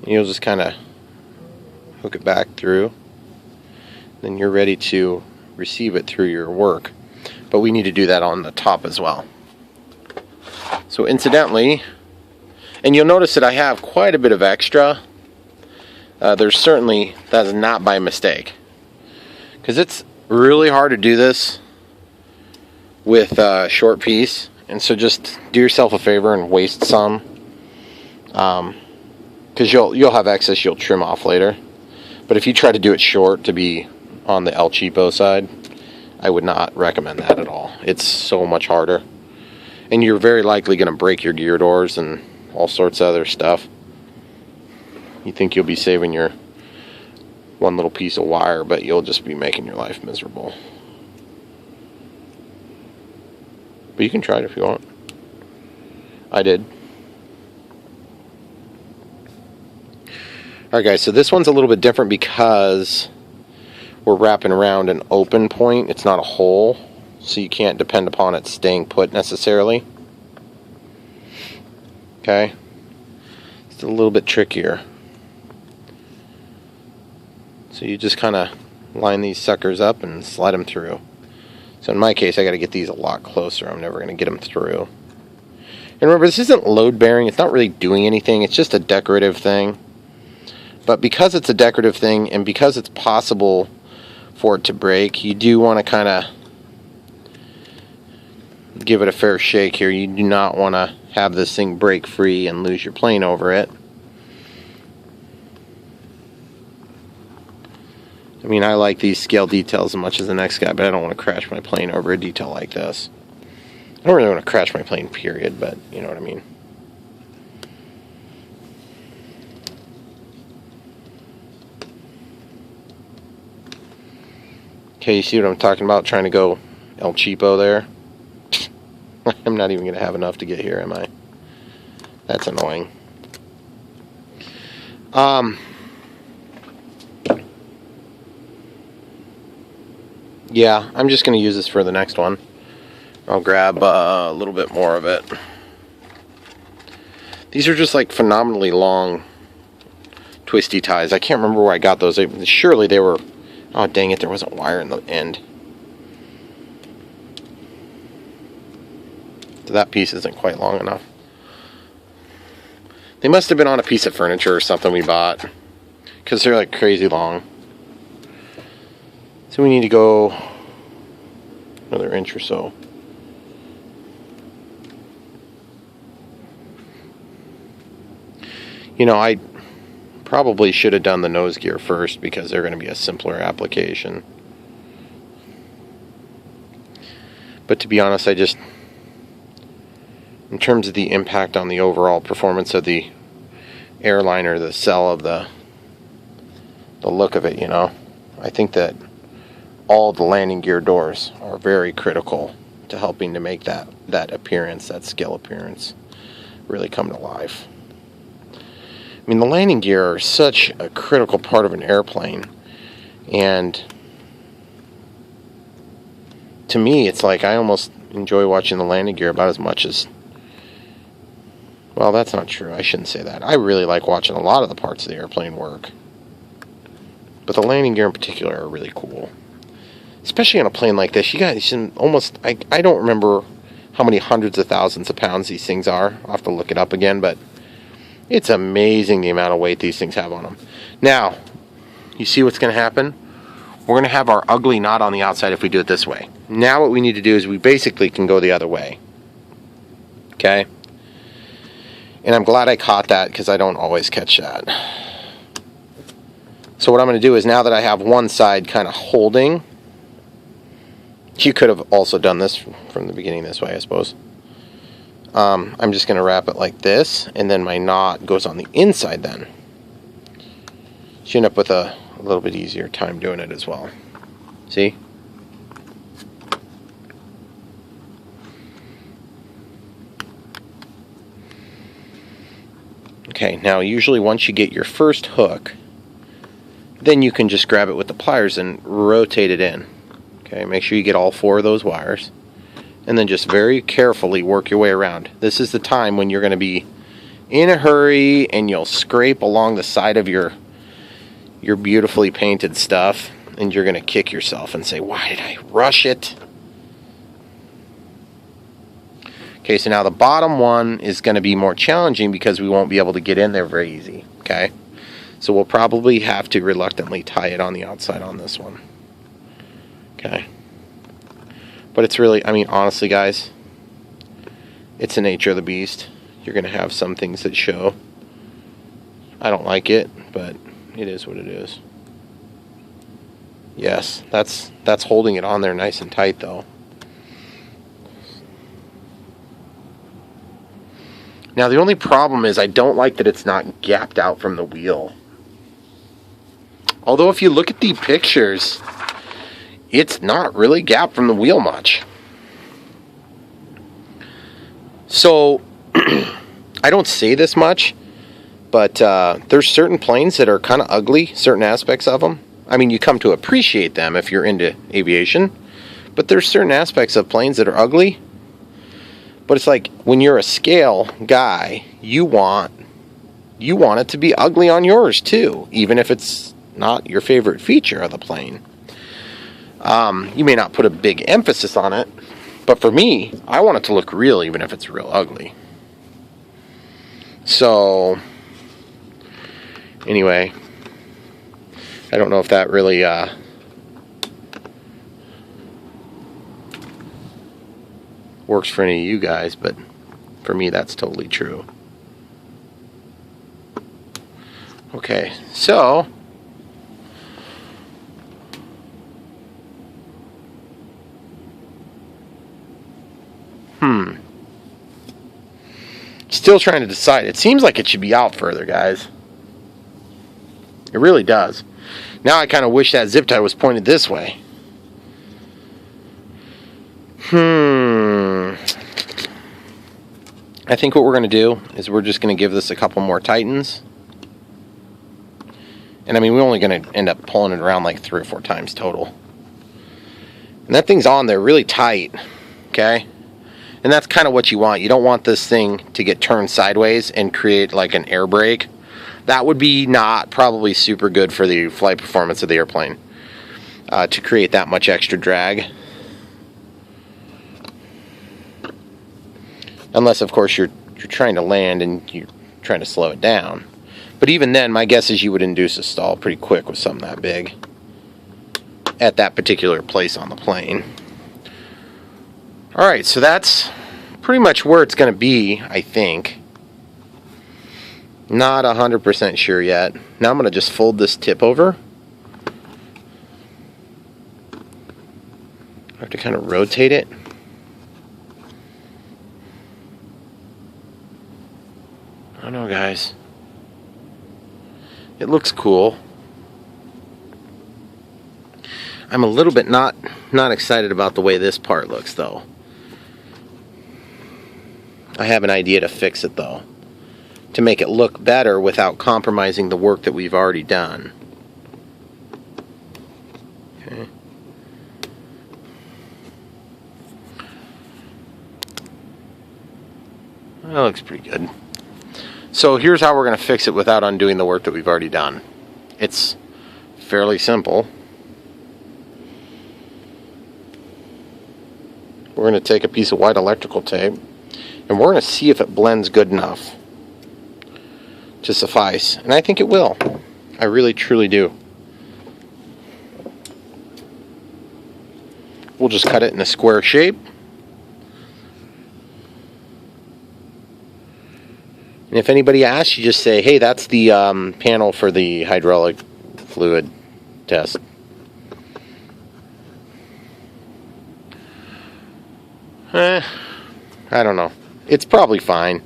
You'll just kind of hook it back through. Then you're ready to receive it through your work. But we need to do that on the top as well. So incidentally, and you'll notice that I have quite a bit of extra. There's certainly, that is not by mistake. Because it's really hard to do this with a short piece. And so just do yourself a favor and waste some. Because you'll have excess you'll trim off later. But if you try to do it short to be on the El Cheapo side, I would not recommend that at all. It's so much harder. And you're very likely going to break your gear doors and all sorts of other stuff. You think you'll be saving your one little piece of wire, but you'll just be making your life miserable. But you can try it if you want. I did. Alright guys, so this one's a little bit different because we're wrapping around an open point. It's not a hole, so you can't depend upon it staying put necessarily. Okay? It's a little bit trickier. So you just kind of line these suckers up and slide them through. So in my case, I got to get these a lot closer. I'm never going to get them through. And remember, this isn't load bearing. It's not really doing anything. It's just a decorative thing. But because it's a decorative thing and because it's possible for it to break, you do want to kind of give it a fair shake here. You do not want to have this thing break free and lose your plane over it. I mean, I like these scale details as much as the next guy, but I don't want to crash my plane over a detail like this. I don't really want to crash my plane, period, but you know what I mean. Okay, you see what I'm talking about? Trying to go El Cheapo there. I'm not even going to have enough to get here, am I? That's annoying. Yeah, I'm just going to use this for the next one. I'll grab a little bit more of it. These are just like phenomenally long twisty ties. I can't remember where I got those. Surely they were... Oh, dang it, there wasn't wire in the end. So that piece isn't quite long enough. They must have been on a piece of furniture or something we bought, because they're like crazy long. So we need to go another inch or so. You know, I probably should have done the nose gear first, because they're going to be a simpler application. But to be honest, I just, in terms of the impact on the overall performance of the airliner, the sell of the look of it, you know, I think that all the landing gear doors are very critical to helping to make that appearance, that scale appearance, really come to life. I mean, the landing gear are such a critical part of an airplane, and to me, it's like I almost enjoy watching the landing gear about as much as... Well, that's not true. I shouldn't say that. I really like watching a lot of the parts of the airplane work. But the landing gear in particular are really cool. Especially on a plane like this. You guys should almost... I don't remember how many hundreds of thousands of pounds these things are. I'll have to look it up again, but it's amazing the amount of weight these things have on them. Now, you see what's going to happen? We're going to have our ugly knot on the outside if we do it this way. Now what we need to do is we basically can go the other way. Okay? And I'm glad I caught that, because I don't always catch that. So what I'm going to do is, now that I have one side kind of holding, you could have also done this from the beginning this way, I suppose. I'm just going to wrap it like this, and then my knot goes on the inside then. So you end up with a little bit easier time doing it as well. See? Okay, now usually once you get your first hook, then you can just grab it with the pliers and rotate it in. Okay, make sure you get all 4 of those wires, and then just very carefully work your way around. This is the time when you're going to be in a hurry, and you'll scrape along the side of your beautifully painted stuff, and you're going to kick yourself and say, why did I rush it? Okay, so now the bottom one is going to be more challenging, because we won't be able to get in there very easy. Okay, so we'll probably have to reluctantly tie it on the outside on this one. Okay, but it's really, I mean, honestly guys, it's the nature of the beast. You're going to have some things that show. I don't like it, but it is what it is. Yes, that's holding it on there nice and tight though. Now the only problem is I don't like that it's not gapped out from the wheel. Although if you look at the pictures, it's not really gapped from the wheel much. So, I don't say this much, but there's certain planes that are kind of ugly, certain aspects of them. I mean, you come to appreciate them if you're into aviation, but there's certain aspects of planes that are ugly. But it's like, when you're a scale guy, you want it to be ugly on yours too, even if it's not your favorite feature of the plane. You may not put a big emphasis on it, but for me, I want it to look real, even if it's real ugly. So, anyway, I don't know if that really works for any of you guys, but for me that's totally true. Okay, so still trying to decide. It seems like it should be out further, guys. It really does. Now I kind of wish that zip tie was pointed this way. I think what we're going to do is we're just going to give this a couple more tightens. And I mean, we're only going to end up pulling it around like 3 or 4 times total. And that thing's on there really tight. Okay? And that's kind of what you want. You don't want this thing to get turned sideways and create like an air brake. That would be not probably super good for the flight performance of the airplane to create that much extra drag. Unless, of course, you're trying to land and you're trying to slow it down. But even then, my guess is you would induce a stall pretty quick with something that big at that particular place on the plane. Alright, so that's pretty much where it's going to be, I think. Not 100% sure yet. Now I'm going to just fold this tip over. I have to kind of rotate it. I don't know, guys. It looks cool. I'm a little bit not excited about the way this part looks, though. I have an idea to fix it, though, to make it look better without compromising the work that we've already done. Okay. That looks pretty good. So here's how we're going to fix it without undoing the work that we've already done. It's fairly simple. We're going to take a piece of white electrical tape and we're going to see if it blends good enough to suffice. And I think it will. I really truly do. We'll just cut it in a square shape. And if anybody asks, you just say, hey, that's the panel for the hydraulic fluid test. I don't know. It's probably fine.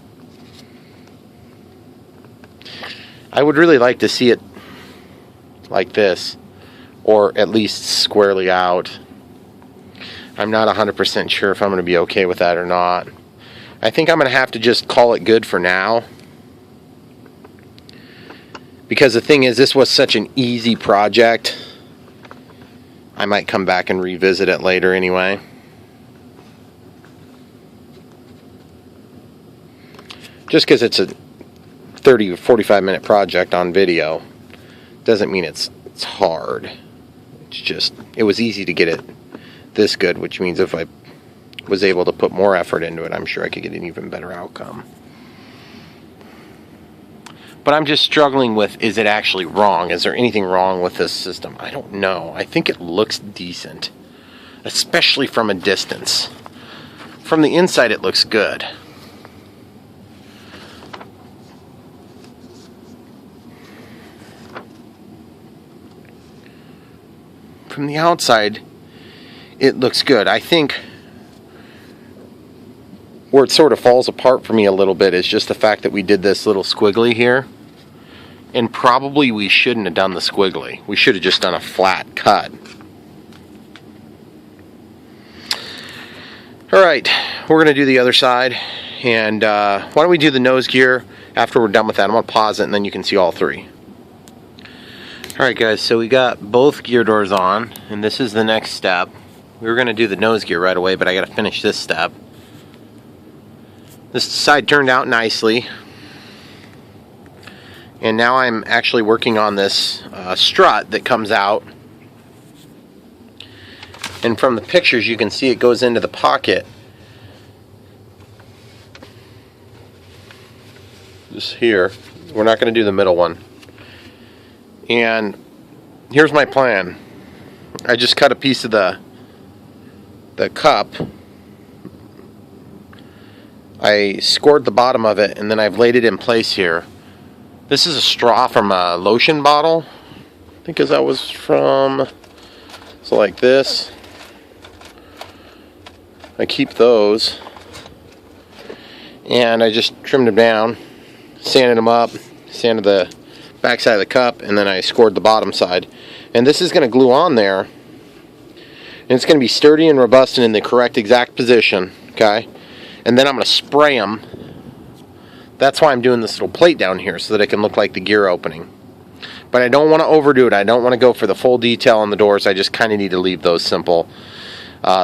I would really like to see it like this, or at least squarely out. I'm not 100% sure if I'm going to be okay with that or not. I think I'm going to have to just call it good for now. Because the thing is, this was such an easy project. I might come back and revisit it later anyway. Just because it's a 30 or 45 minute project on video doesn't mean it's hard. It's just, it was easy to get it this good, which means if I was able to put more effort into it, I'm sure I could get an even better outcome. But I'm just struggling with, is it actually wrong? Is there anything wrong with this system? I don't know. I think it looks decent, especially from a distance. From the inside, it looks good. From the outside, it looks good. I think where it sort of falls apart for me a little bit is just the fact that we did this little squiggly here. And probably we shouldn't have done the squiggly. We should have just done a flat cut. Alright, we're going to do the other side. And why don't we do the nose gear after we're done with that. I'm going to pause it and then you can see all three. Alright guys, so we got both gear doors on. And this is the next step. We were going to do the nose gear right away, but I got to finish this step. This side turned out nicely. And now I'm actually working on this strut that comes out. And from the pictures you can see it goes into the pocket. Just here. We're not going to do the middle one. And here's my plan. I just cut a piece of the cup. I scored the bottom of it and then I've laid it in place here. This is a straw from a lotion bottle. I think that was from, so like this. I keep those. And I just trimmed them down, sanded them up, sanded the back side of the cup, and then I scored the bottom side. And this is going to glue on there. And it's going to be sturdy and robust and in the correct exact position. Okay? And then I'm going to spray them. That's why I'm doing this little plate down here, so that it can look like the gear opening. But I don't want to overdo it. I don't want to go for the full detail on the doors. I just kind of need to leave those simple.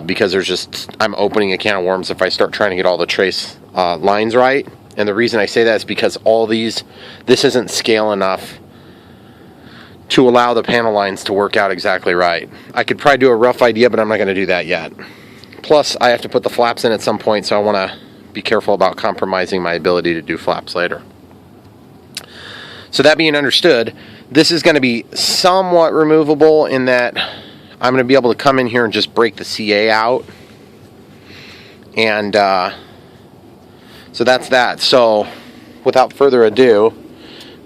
Because I'm opening a can of worms if I start trying to get all the trace lines right. And the reason I say that is because this isn't scale enough to allow the panel lines to work out exactly right. I could probably do a rough idea, but I'm not going to do that yet. Plus, I have to put the flaps in at some point, so I want to be careful about compromising my ability to do flaps later. So that being understood, this is going to be somewhat removable in that I'm going to be able to come in here and just break the CA out. And so that's that. So without further ado,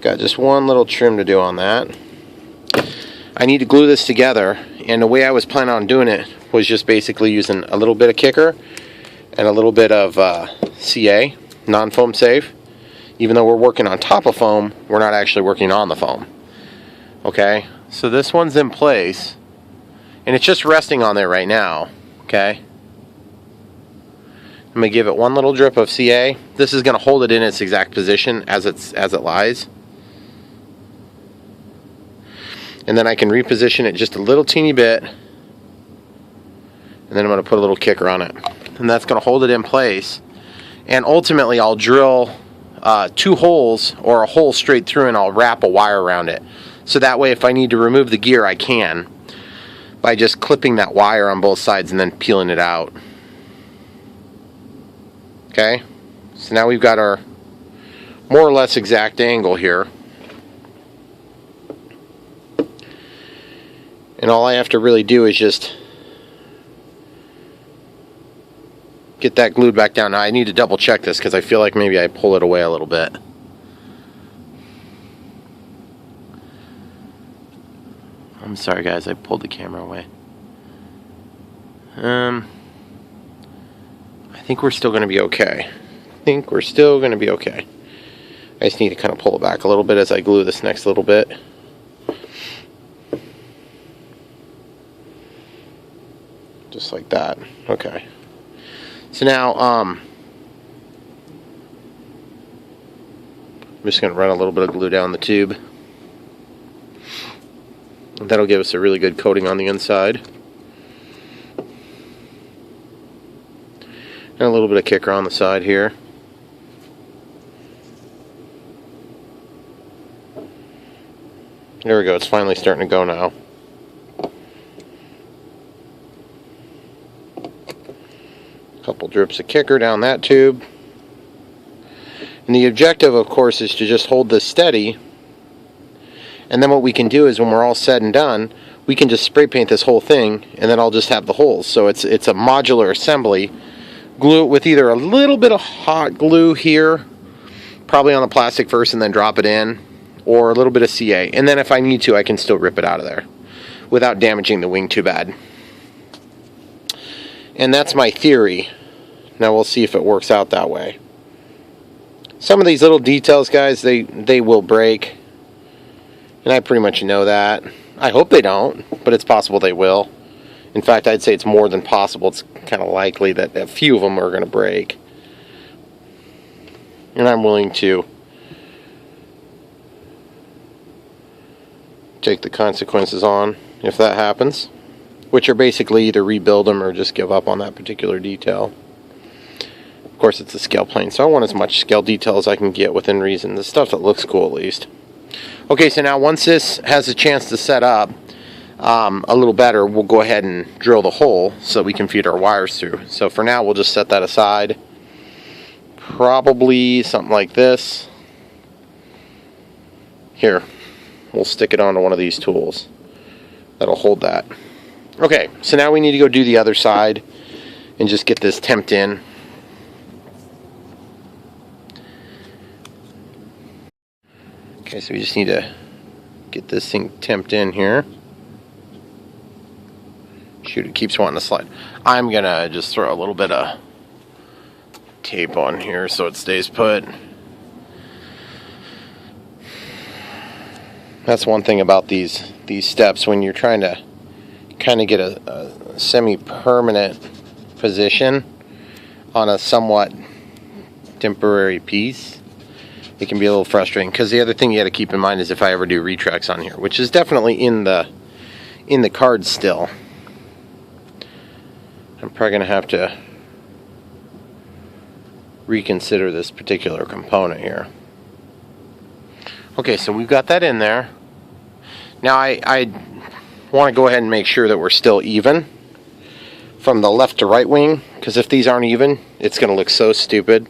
got just one little trim to do on that. I need to glue this together, and the way I was planning on doing it was just basically using a little bit of kicker and a little bit of CA, non-foam safe. Even though we're working on top of foam, we're not actually working on the foam. Okay, so this one's in place, and it's just resting on there right now. Okay, I'm going to give it one little drip of CA. This is going to hold it in its exact position as it lies. And then I can reposition it just a little teeny bit. And then I'm going to put a little kicker on it. And that's going to hold it in place. And ultimately I'll drill 2 holes or a hole straight through, and I'll wrap a wire around it. So that way if I need to remove the gear, I can. By just clipping that wire on both sides and then peeling it out. Okay, so now we've got our more or less exact angle here. And all I have to really do is just get that glued back down. Now I need to double check this because I feel like maybe I pull it away a little bit. I'm sorry guys, I pulled the camera away. I think we're still going to be okay. I just need to kind of pull it back a little bit as I glue this next little bit. Just like that. Okay. So now, I'm just going to run a little bit of glue down the tube. That'll give us a really good coating on the inside. And a little bit of kicker on the side here. There we go, it's finally starting to go now. A couple drips of kicker down that tube. And the objective, of course, is to just hold this steady. And then what we can do is when we're all said and done, we can just spray paint this whole thing, and then I'll just have the holes. So it's a modular assembly. Glue it with either a little bit of hot glue here, probably on the plastic first, and then drop it in, or a little bit of CA. And then if I need to, I can still rip it out of there without damaging the wing too bad. And that's my theory. Now we'll see if it works out that way. Some of these little details, guys, they will break. And I pretty much know that. I hope they don't, but it's possible they will. In fact, I'd say it's more than possible. It's kind of likely that a few of them are going to break. And I'm willing to take the consequences on if that happens, which are basically either rebuild them or just give up on that particular detail. Of course, it's a scale plane, so I want as much scale detail as I can get within reason. The stuff that looks cool, at least. Okay, so now once this has a chance to set up a little better, we'll go ahead and drill the hole so we can feed our wires through. So for now, we'll just set that aside. Probably something like this. Here, we'll stick it onto one of these tools. That'll hold that. Okay, so now we need to go do the other side and just get this temped in. Okay, so we just need to get this thing temped in here. Shoot, it keeps wanting to slide. I'm gonna just throw a little bit of tape on here so it stays put. That's one thing about these steps when you're trying to kind of get a semi-permanent position on a somewhat temporary piece. It can be a little frustrating, because the other thing you got to keep in mind is if I ever do retracts on here, which is definitely in the cards still. I'm probably going to have to reconsider this particular component here. Okay, so we've got that in there. Now I want to go ahead and make sure that we're still even from the left to right wing, because if these aren't even, it's going to look so stupid,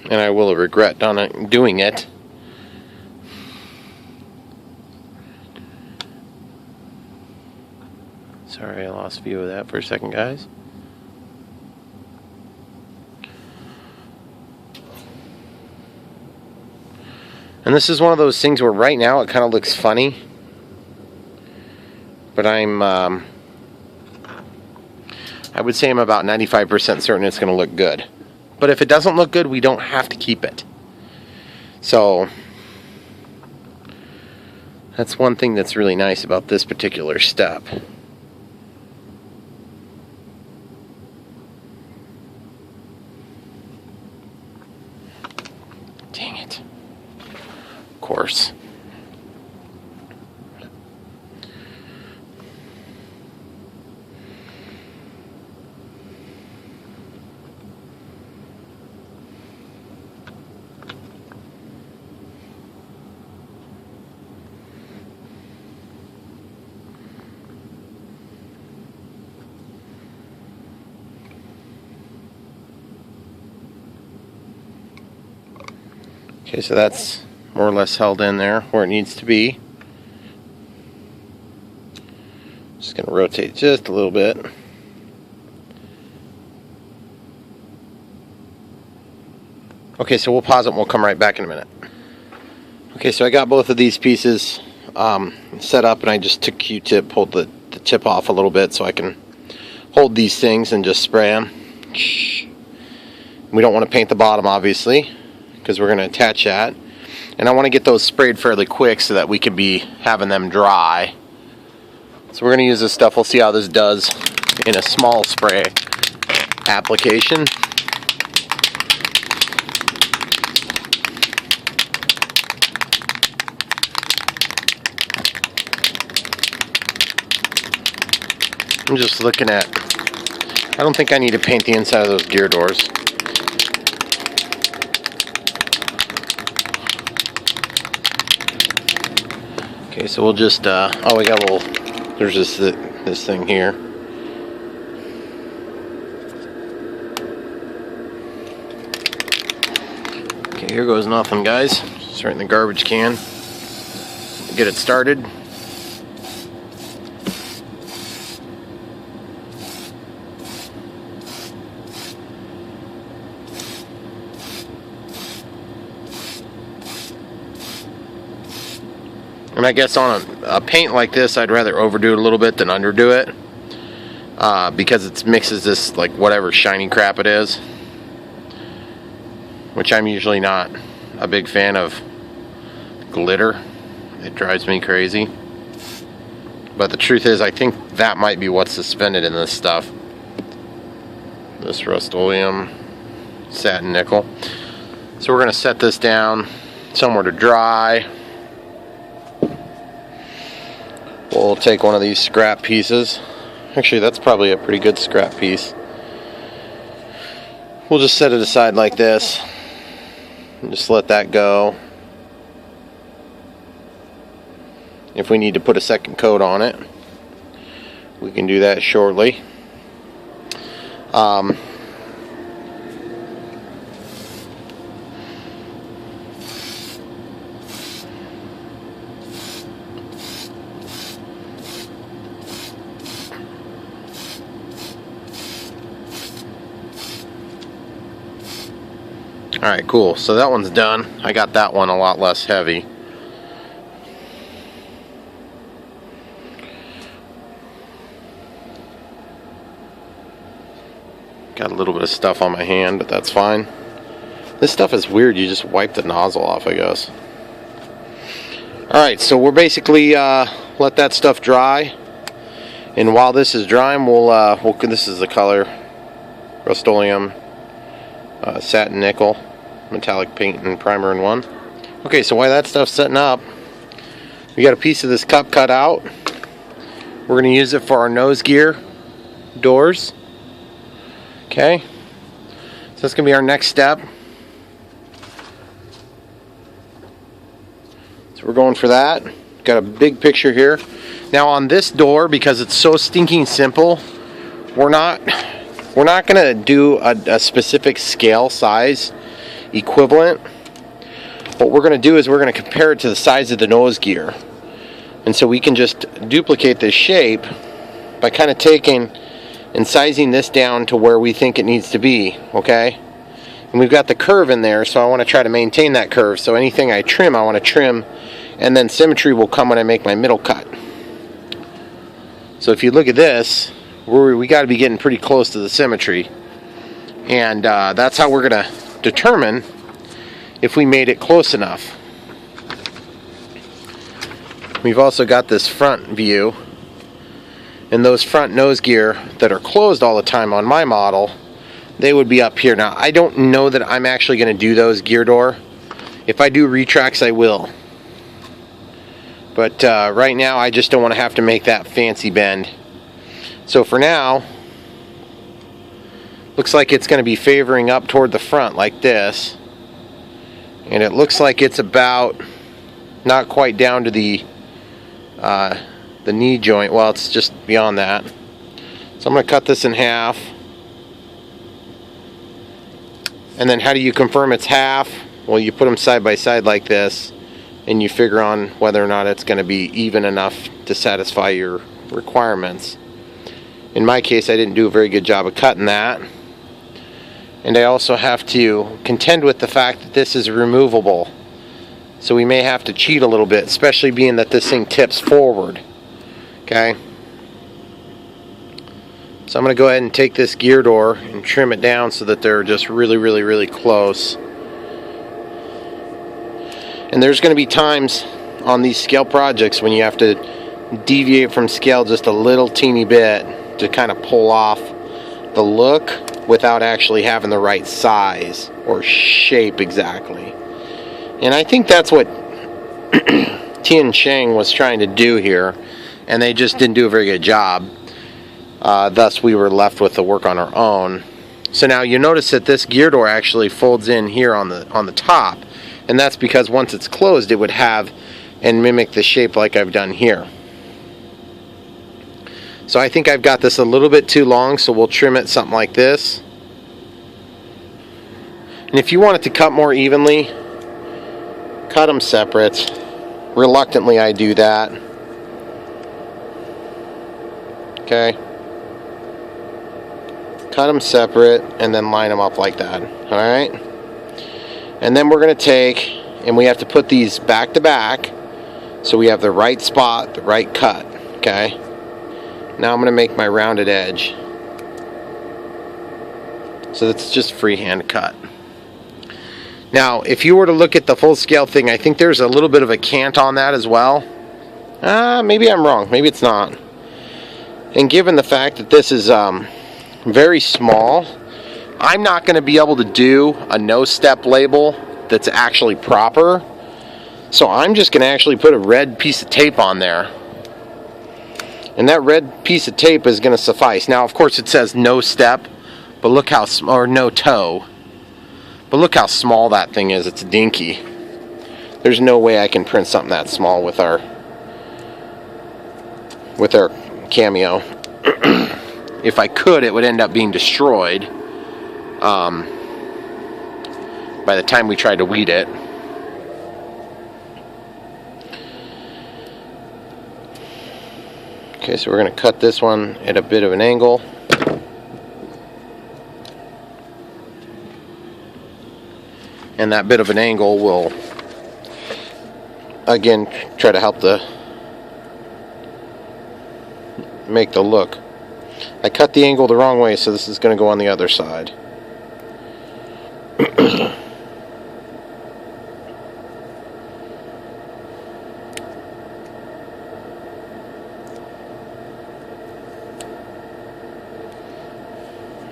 and I will regret doing it. Sorry, I lost view of that for a second, guys. And this is one of those things where right now it kind of looks funny, but I would say I'm about 95% certain it's going to look good. But if it doesn't look good, we don't have to keep it. So that's one thing that's really nice about this particular step. Dang it. Of course. Okay, so that's more or less held in there where it needs to be. Just going to rotate just a little bit. Okay, so we'll pause it and we'll come right back in a minute. Okay, so I got both of these pieces set up, and I just took Q-tip, pulled the tip off a little bit so I can hold these things and just spray them. We don't want to paint the bottom, obviously, because we're going to attach that. And I want to get those sprayed fairly quick so that we can be having them dry. So we're going to use this stuff. We'll see how this does in a small spray application. I'm just looking at, I don't think I need to paint the inside of those gear doors. Okay, so we'll just, oh, we got a little, there's this thing here. Okay, here goes nothing, guys. Just right in the garbage can. Get it started. And I guess on a paint like this, I'd rather overdo it a little bit than underdo it, because it mixes this, like, whatever shiny crap it is, which I'm usually not a big fan of glitter. It drives me crazy. But the truth is, I think that might be what's suspended in this stuff. This Rust-Oleum satin nickel. So we're going to set this down somewhere to dry. We'll take one of these scrap pieces. Actually, that's probably a pretty good scrap piece. We'll just set it aside like this and just let that go. If we need to put a second coat on it, we can do that shortly. Alright, cool. So that one's done. I got that one a lot less heavy. Got a little bit of stuff on my hand, but that's fine. This stuff is weird. You just wipe the nozzle off, I guess. Alright, so we're basically let that stuff dry. And while this is drying, this is the color Rust-Oleum satin nickel, metallic paint and primer in one. Okay, so while that stuff's setting up, we got a piece of this cup cut out. We're going to use it for our nose gear doors. Okay, so that's going to be our next step. So we're going for that. Got a big picture here. Now on this door, because it's so stinking simple, we're not going to do a specific scale size equivalent. What we're going to do is we're going to compare it to the size of the nose gear. And so we can just duplicate this shape by kind of taking and sizing this down to where we think it needs to be, okay? And we've got the curve in there, so I want to try to maintain that curve. So anything I trim, I want to trim, and then symmetry will come when I make my middle cut. So if you look at this, we got to be getting pretty close to the symmetry. And that's how we're going to determine if we made it close enough. We've also got this front view, and those front nose gear that are closed all the time on my model, they would be up here. Now I don't know that I'm actually going to do those gear door. If I do retracts, I will. But right now I just don't want to have to make that fancy bend. So for now, looks like it's going to be favoring up toward the front like this. And it looks like it's about not quite down to the knee joint. Well, it's just beyond that. So I'm going to cut this in half. And then how do you confirm it's half? Well, you put them side by side like this, and you figure on whether or not it's going to be even enough to satisfy your requirements. In my case, I didn't do a very good job of cutting that. And I also have to contend with the fact that this is removable. So we may have to cheat a little bit, especially being that this thing tips forward. Okay? So I'm going to go ahead and take this gear door and trim it down so that they're just really, really, really close. And there's going to be times on these scale projects when you have to deviate from scale just a little teeny bit to kind of pull off the look without actually having the right size or shape exactly. And I think that's what Tian Sheng was trying to do here, and they just didn't do a very good job. Thus we were left with the work on our own. So now you notice that this gear door actually folds in here on the top, and that's because once it's closed it would have and mimic the shape like I've done here. So I think I've got this a little bit too long, so we'll trim it something like this. And if you want it to cut more evenly, cut them separate. Reluctantly I do that. Okay. Cut them separate and then line them up like that. Alright? And then we're going to take, and we have to put these back to back so we have the right spot, the right cut. Okay? Now I'm going to make my rounded edge. So that's just freehand cut. Now, if you were to look at the full scale thing, I think there's a little bit of a cant on that as well. Maybe I'm wrong. Maybe it's not. And given the fact that this is very small, I'm not going to be able to do a no-step label that's actually proper. So I'm just going to actually put a red piece of tape on there. And that red piece of tape is going to suffice. Now, of course, it says no step, but look how or no toe. But look how small that thing is. It's dinky. There's no way I can print something that small with our Cameo. If I could, it would end up being destroyed by the time we tried to weed it. Okay, so we're going to cut this one at a bit of an angle. And that bit of an angle will, again, try to help make the look. I cut the angle the wrong way, so this is going to go on the other side.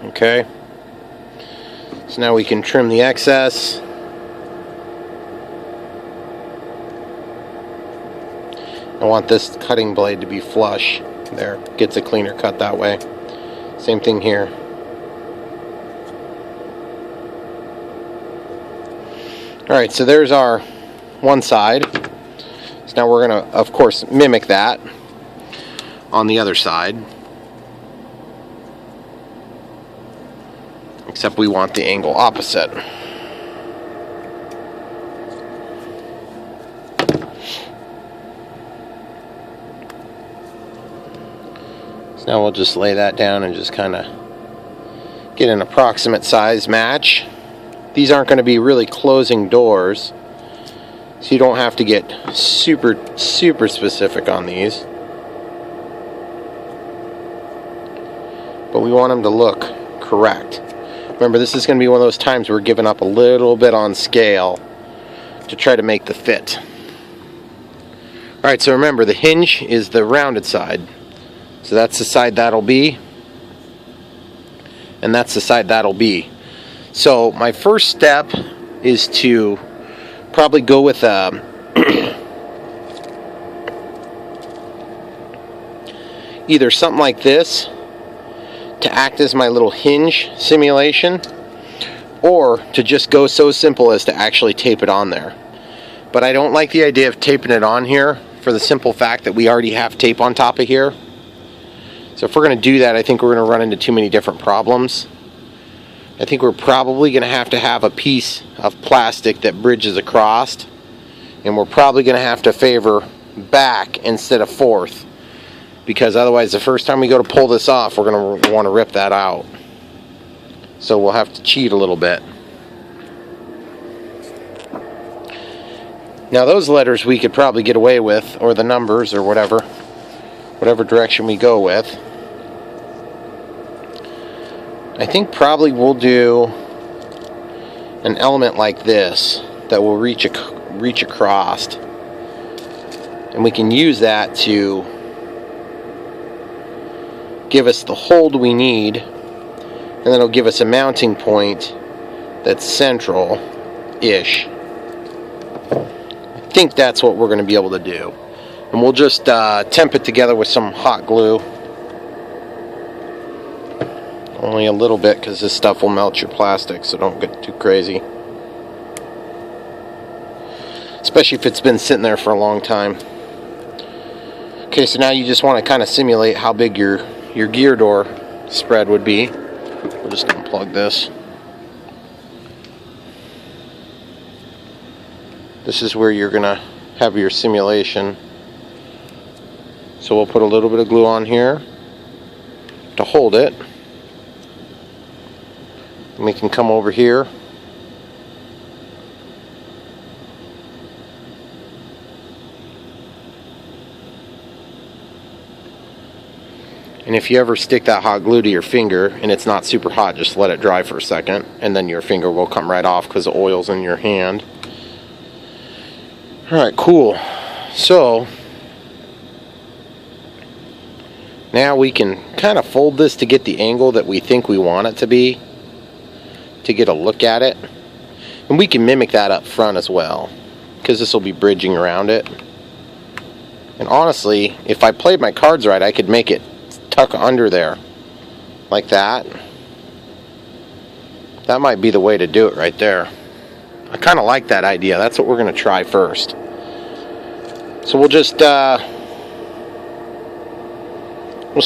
Okay, so now we can trim the excess. I want this cutting blade to be flush. There, gets a cleaner cut that way. Same thing here. Alright, so there's our one side. So now we're going to, of course, mimic that on the other side. Except we want the angle opposite. So now we'll just lay that down and just kind of get an approximate size match. These aren't going to be really closing doors, so you don't have to get super specific on these. But we want them to look correct. Remember, this is going to be one of those times we're giving up a little bit on scale to try to make the fit. Alright, so remember, the hinge is the rounded side. So that's the side that'll be, and that's the side that'll be. So my first step is to probably go with either something like this to act as my little hinge simulation, or to just go so simple as to actually tape it on there. But I don't like the idea of taping it on here for the simple fact that we already have tape on top of here. So if we're going to do that, I think we're going to run into too many different problems. I think we're probably going to have a piece of plastic that bridges across, and we're probably going to have to favor back instead of forth, because otherwise the first time we go to pull this off, we're going to want to rip that out. So we'll have to cheat a little bit. Now those letters we could probably get away with, or the numbers, or whatever direction we go with. I think probably we'll do an element like this that will reach across, and we can use that to give us the hold we need, and then it'll give us a mounting point that's central-ish. I think that's what we're going to be able to do. And we'll just temp it together with some hot glue. Only a little bit, because this stuff will melt your plastic, so don't get too crazy. Especially if it's been sitting there for a long time. Okay, so now you just want to kind of simulate how big your gear door spread would be. We'll just unplug this. This is where you're going to have your simulation. So we'll put a little bit of glue on here to hold it. And we can come over here. And if you ever stick that hot glue to your finger and it's not super hot, just let it dry for a second, and then your finger will come right off because the oil's in your hand. Alright, cool. So now we can kind of fold this to get the angle that we think we want it to be, to get a look at it. And we can mimic that up front as well, because this will be bridging around it. And honestly, if I played my cards right, I could make it tuck under there like that. That might be the way to do it right there. I kind of like that idea. That's what we're going to try first. So we'll just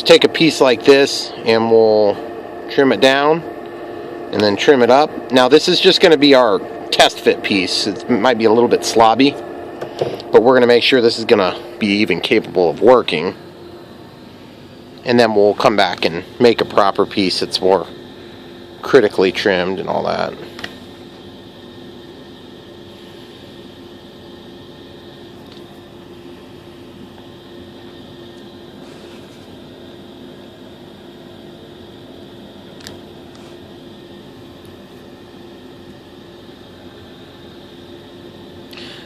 take a piece like this and we'll trim it down and then trim it up. Now this is just going to be our test fit piece. It might be a little bit slobby, but we're going to make sure this is going to be even capable of working. And then we'll come back and make a proper piece that's more critically trimmed and all that.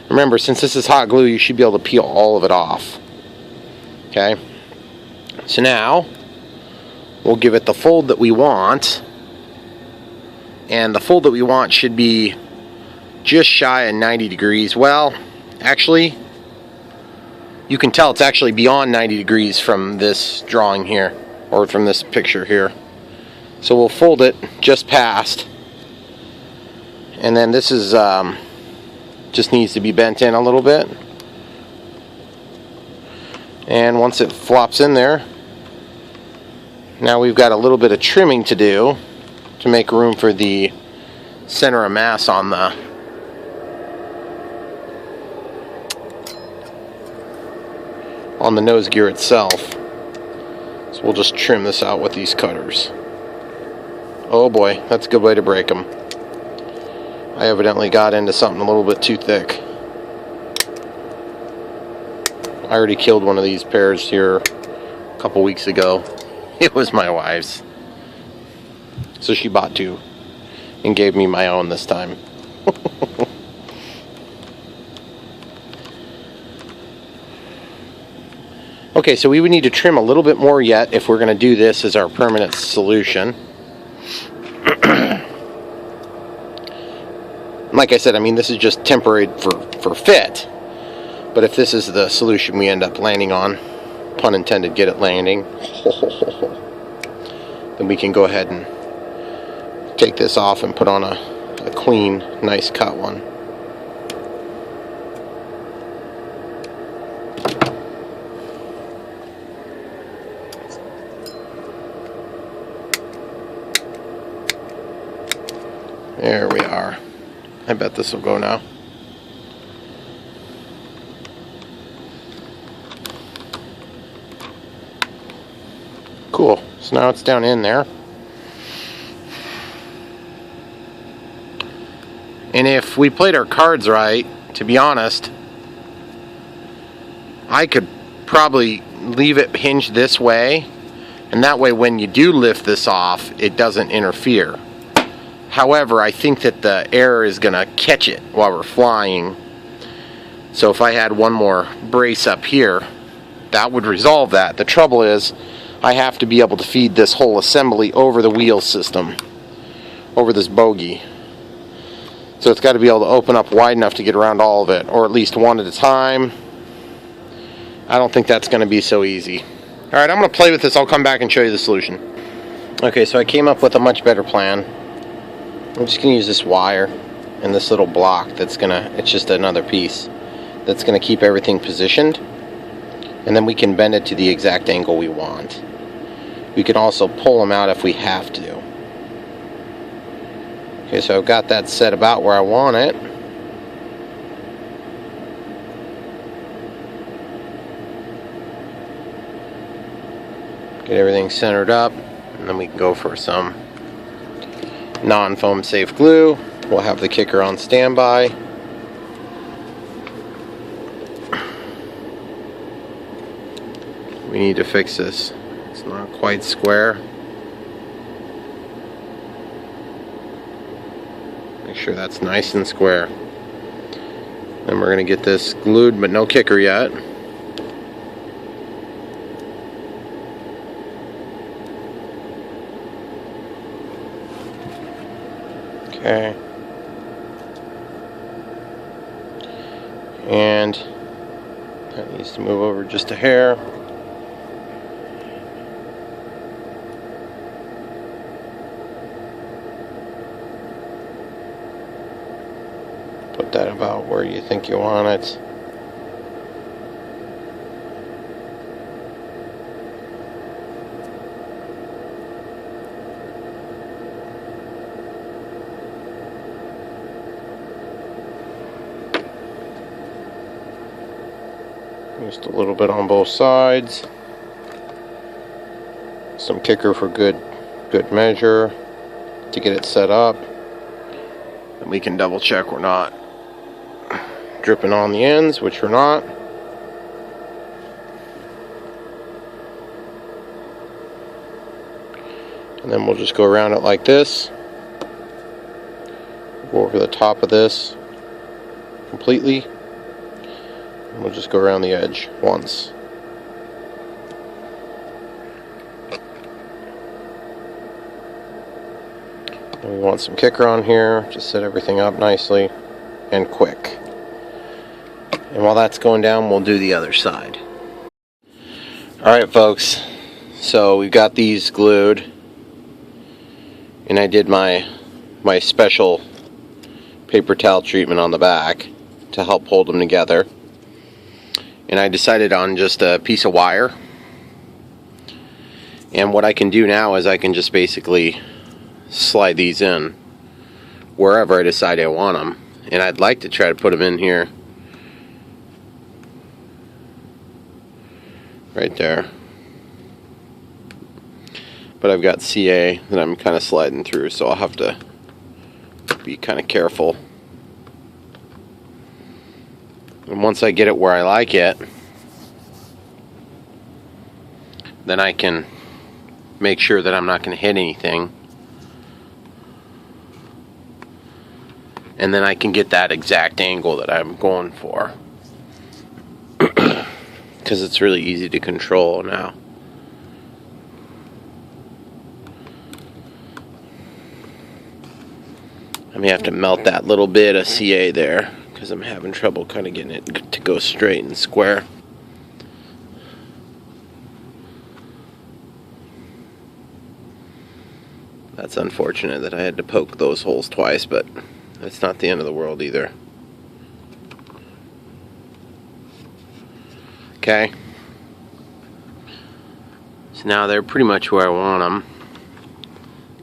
Remember, since this is hot glue, you should be able to peel all of it off. Okay? So now, we'll give it the fold that we want. And the fold that we want should be just shy of 90 degrees. Well, actually, you can tell it's actually beyond 90 degrees from this drawing here, or from this picture here. So we'll fold it just past. And then this is Just needs to be bent in a little bit. And once it flops in there, now we've got a little bit of trimming to do to make room for the center of mass on the nose gear itself. So we'll just trim this out with these cutters. Oh boy, that's a good way to break them. I evidently got into something a little bit too thick. I already killed one of these pairs here a couple weeks ago. It was my wife's. So she bought two and gave me my own this time. Okay, so we would need to trim a little bit more yet if we're going to do this as our permanent solution. Like I said, I mean, this is just temporary for fit. But if this is the solution we end up landing on, pun intended, get it landing, then we can go ahead and take this off and put on a clean, nice cut one. There we are. I bet this will go now. Cool. So now it's down in there. And if we played our cards right, to be honest, I could probably leave it hinged this way, and that way when you do lift this off, it doesn't interfere. However, I think that the air is going to catch it while we're flying. So if I had one more brace up here, that would resolve that. The trouble is, I have to be able to feed this whole assembly over the wheel system, over this bogie. So it's got to be able to open up wide enough to get around all of it, or at least one at a time. I don't think that's going to be so easy. Alright, I'm going to play with this. I'll come back and show you the solution. Okay, so I came up with a much better plan. I'm just going to use this wire and this little block that's going to, it's just another piece that's going to keep everything positioned, and then we can bend it to the exact angle we want. We can also pull them out if we have to. Okay, so I've got that set about where I want it. Get everything centered up, and then we can go for some non-foam safe glue. We'll have the kicker on standby. We need to fix this. It's not quite square. Make sure that's nice and square. Then we're going to get this glued, but no kicker yet. Okay. And that needs to move over just a hair. Put that about where you think you want it. Just a little bit on both sides. Some kicker for good measure to get it set up. And we can double check we're not dripping on the ends, which we're not. And then we'll just go around it like this. Go over the top of this completely. And we'll just go around the edge once. And we want some kicker on here. Just set everything up nicely and quick. And while that's going down, we'll do the other side. Alright folks, so we've got these glued, and I did my special paper towel treatment on the back. to help hold them together. And I decided on just a piece of wire. And what I can do now is I can just basically slide these in wherever I decide I want them. And I'd like to try to put them in here. Right there. But I've got CA that I'm kind of sliding through, so I'll have to be kind of careful. And once I get it where I like it, then I can make sure that I'm not going to hit anything. And then I can get that exact angle that I'm going for. Because it's really easy to control now. I may have to melt that little bit of CA there, because I'm having trouble kind of getting it to go straight and square. That's unfortunate that I had to poke those holes twice, but that's not the end of the world either. Okay. So now they're pretty much where I want them.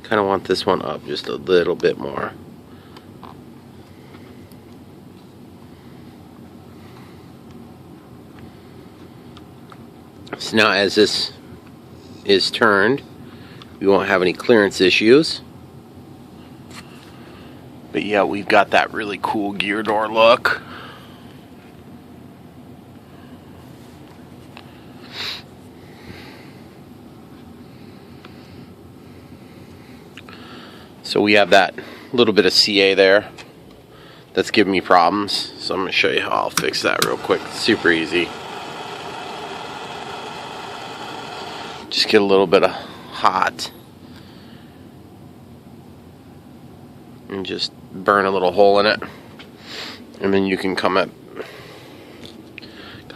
Kind of want this one up just a little bit more. So now as this is turned, we won't have any clearance issues. But yeah, we've got that really cool gear door look. So we have that little bit of CA there that's giving me problems. So I'm going to show you how I'll fix that real quick. It's super easy. Just get a little bit of hot and just burn a little hole in it, and then you can come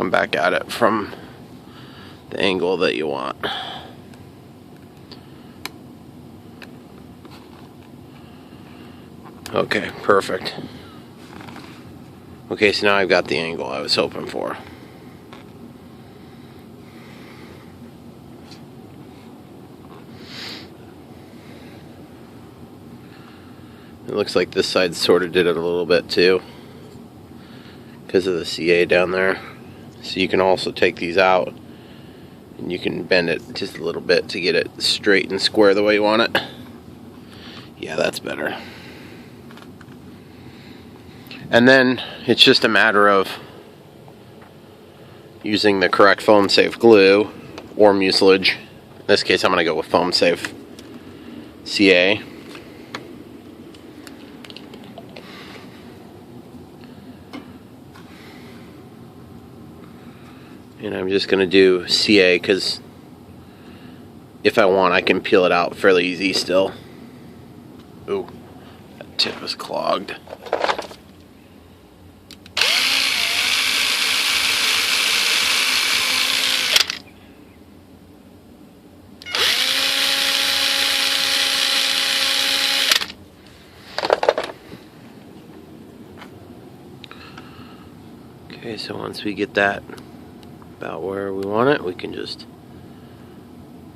back at it from the angle that you want. Okay, perfect. Okay, so now I've got the angle I was hoping for. It looks like this side sort of did it a little bit too, because of the CA down there. So you can also take these out and you can bend it just a little bit to get it straight and square the way you want it. Yeah, that's better. And then it's just a matter of using the correct foam safe glue or mucilage. In this case I'm going to go with foam safe CA. And I'm just going to do CA because if I want, I can peel it out fairly easy still. Ooh, that tip is clogged. Okay, so once we get that about where we want it, we can just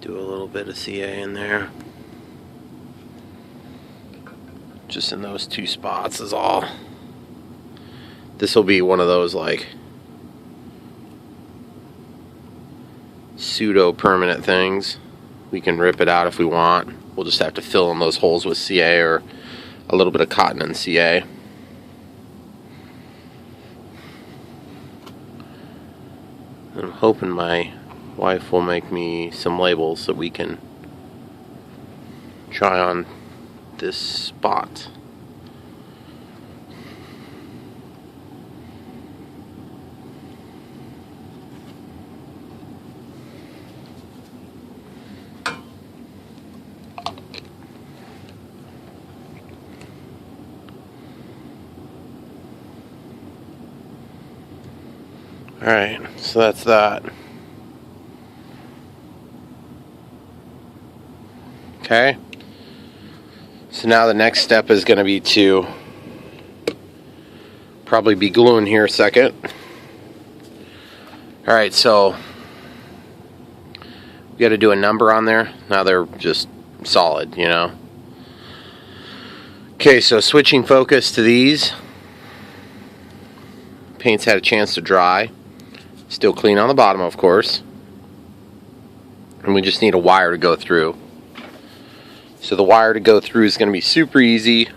do a little bit of CA in there. Just in those two spots is all. This will be one of those like pseudo permanent things. We can rip it out if we want. We'll just have to fill in those holes with CA or a little bit of cotton and CA. I'm hoping my wife will make me some labels so we can try on this spot. Alright, so that's that. Okay. So now the next step is going to be to Probably be gluing here a second. Alright, so we got to do a number on there. Now they're just solid, you know. Okay, so switching focus to these. Paint's had a chance to dry. Still clean on the bottom, of course. And we just need a wire to go through. So the wire to go through is going to be super easy.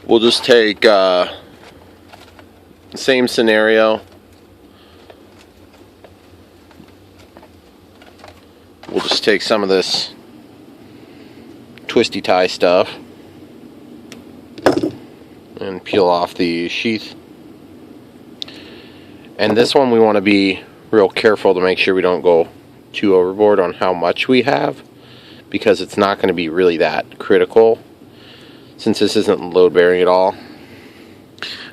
We'll just take the same scenario. We'll just take some of this twisty tie stuff and peel off the sheath. And this one we want to be real careful to make sure we don't go too overboard on how much we have, because it's not going to be really that critical since this isn't load bearing at all.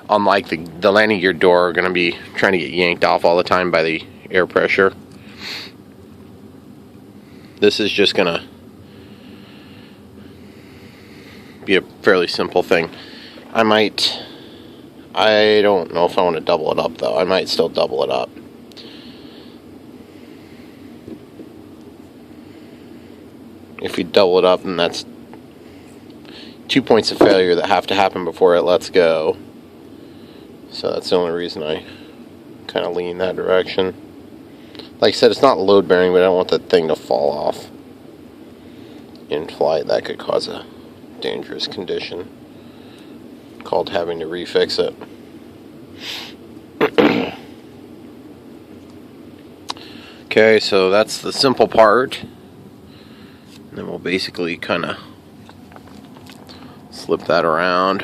Unlike the landing gear door, are going to be trying to get yanked off all the time by the air pressure. This is just going to be a fairly simple thing. I don't know if I want to double it up though. I might still double it up. If you double it up, then that's 2 points of failure that have to happen before it lets go. So that's the only reason I kind of lean that direction. Like I said, it's not load bearing, but I don't want that thing to fall off in flight. That could cause a dangerous condition called having to refix it. Okay, so that's the simple part. And then we'll basically kind of slip that around.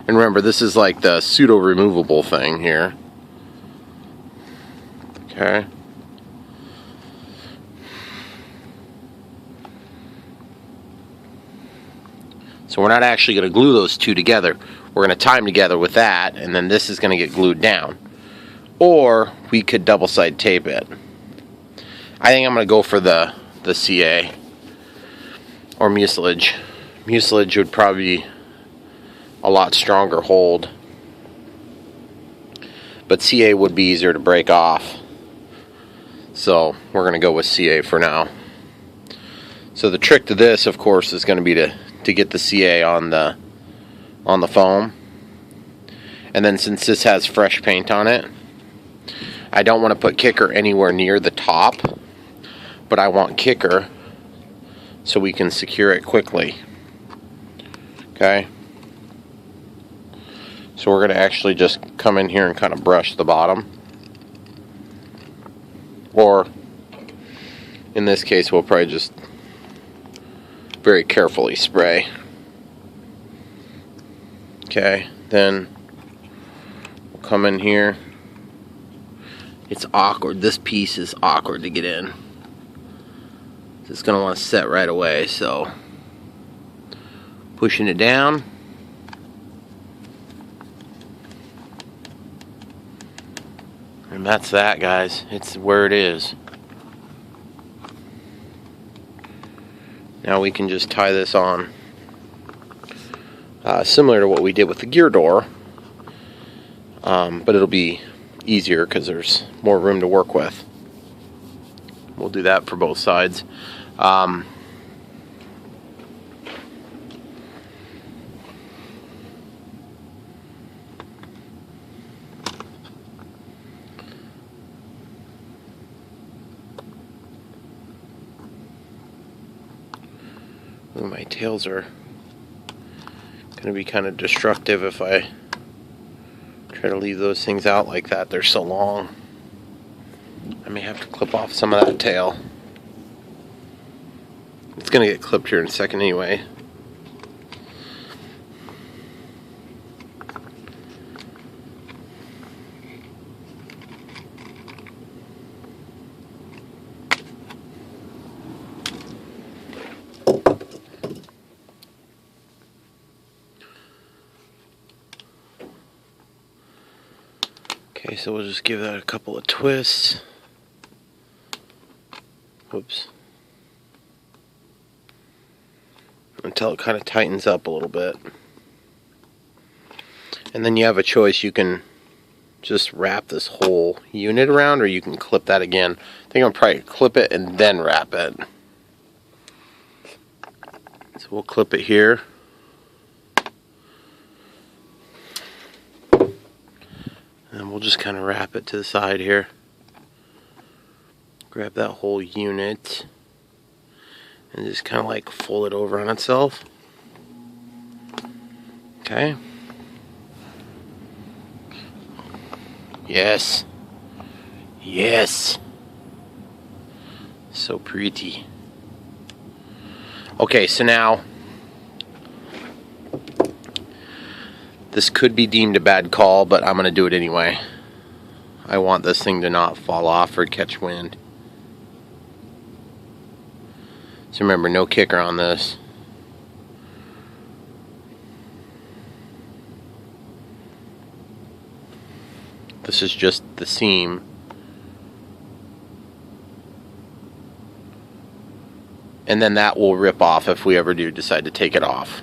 And remember, this is like the pseudo removable thing here. Okay. So we're not actually going to glue those two together. We're going to tie them together with that, and then this is going to get glued down. Or we could double side tape it. I think I'm going to go for the CA or mucilage. Mucilage would probably be a lot stronger hold, but CA would be easier to break off. So we're going to go with CA for now. So the trick to this, of course, is going to be to get the CA on the foam. And then since this has fresh paint on it, I don't want to put kicker anywhere near the top, but I want kicker so we can secure it quickly. Okay? So we're going to actually just come in here and kind of brush the bottom. Or, in this case, we'll probably just very carefully spray. Okay, then we'll come in here. It's awkward. This piece is awkward to get in. It's going to want to set right away, so pushing it down. And that's that, guys. It's where it is. Now we can just tie this on. Similar to what we did with the gear door. But it'll be easier because there's more room to work with. We'll do that for both sides. Ooh, my tails are going to be kind of destructive if I try to leave those things out like that. They're so long. I may have to clip off some of that tail. It's going to get clipped here in a second anyway. Okay, so we'll just give that a couple of twists. Oops. Until it kind of tightens up a little bit. And then you have a choice. You can just wrap this whole unit around, or you can clip that again. I think I'll probably clip it and then wrap it. So we'll clip it here. And we'll just kind of wrap it to the side here. Grab that whole unit and just kind of like fold it over on itself. Okay. Yes. Yes. So pretty. Okay, so now this could be deemed a bad call, but I'm going to do it anyway. I want this thing to not fall off or catch wind. So remember, no kicker on this. This is just the seam. And then that will rip off if we ever do decide to take it off.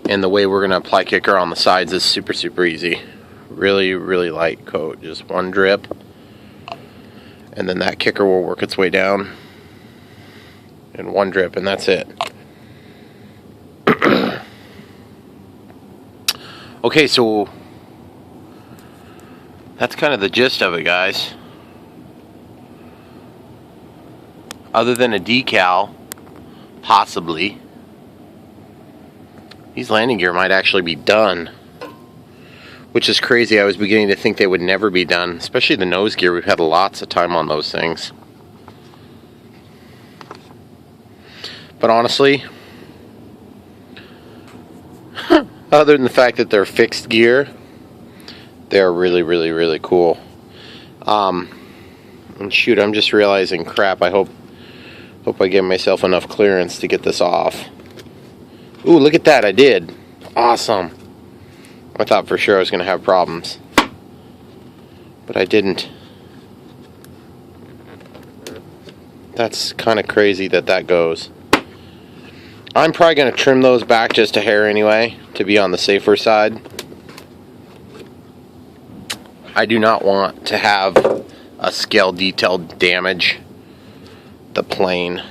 And the way we're going to apply kicker on the sides is super, super easy. Really, really light coat. Just one drip. And then that kicker will work its way down. And one drip, and that's it. Okay, so that's kind of the gist of it, guys. Other than a decal, possibly, these landing gear might actually be done. Which is crazy. I was beginning to think they would never be done. Especially the nose gear. We've had lots of time on those things. But honestly, other than the fact that they're fixed gear, they're really, really, really cool. And shoot, I'm just realizing, crap, I hope I give myself enough clearance to get this off. Ooh, look at that, I did. Awesome. I thought for sure I was going to have problems. But I didn't. That's kind of crazy that goes. I'm probably going to trim those back just a hair anyway, to be on the safer side. I do not want to have a scale detail damage the plane.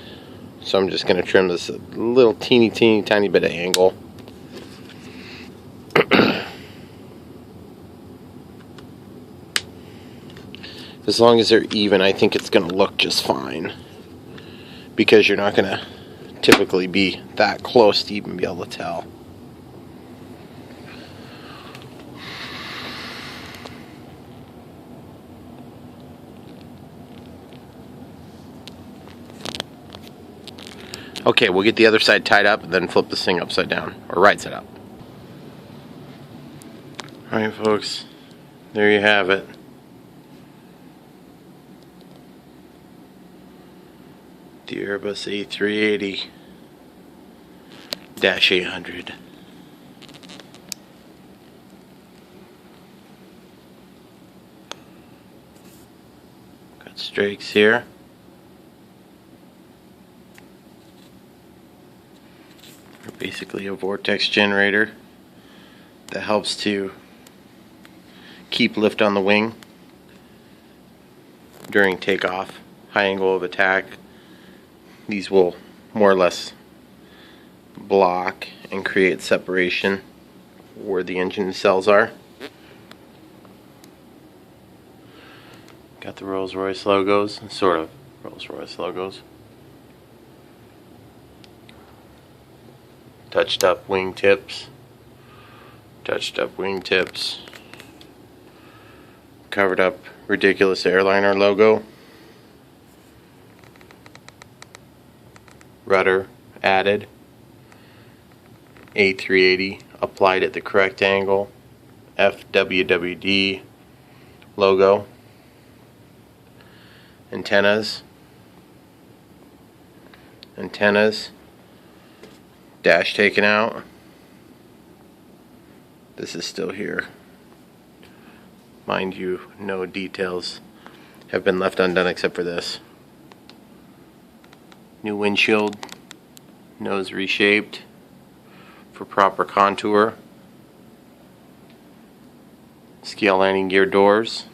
So I'm just going to trim this a little teeny tiny bit of angle. As long as they're even, I think it's going to look just fine. Because you're not going to typically be that close to even be able to tell. Okay, we'll get the other side tied up and then flip this thing upside down, or right side up. Alright folks, there you have it. The Airbus A380-800. Got strakes here. Basically a vortex generator that helps to keep lift on the wing during takeoff. High angle of attack. These will more or less block and create separation where the engine cells are. Got the Rolls-Royce logos, sort of Rolls-Royce logos. Touched up wingtips. Touched up wingtips. Covered up ridiculous airliner logo. Rudder added. A380 applied at the correct angle. FWWD logo. Antennas. Dash taken out. This is still here. Mind you, no details have been left undone except for this. New windshield, nose reshaped for proper contour. Scale landing gear doors.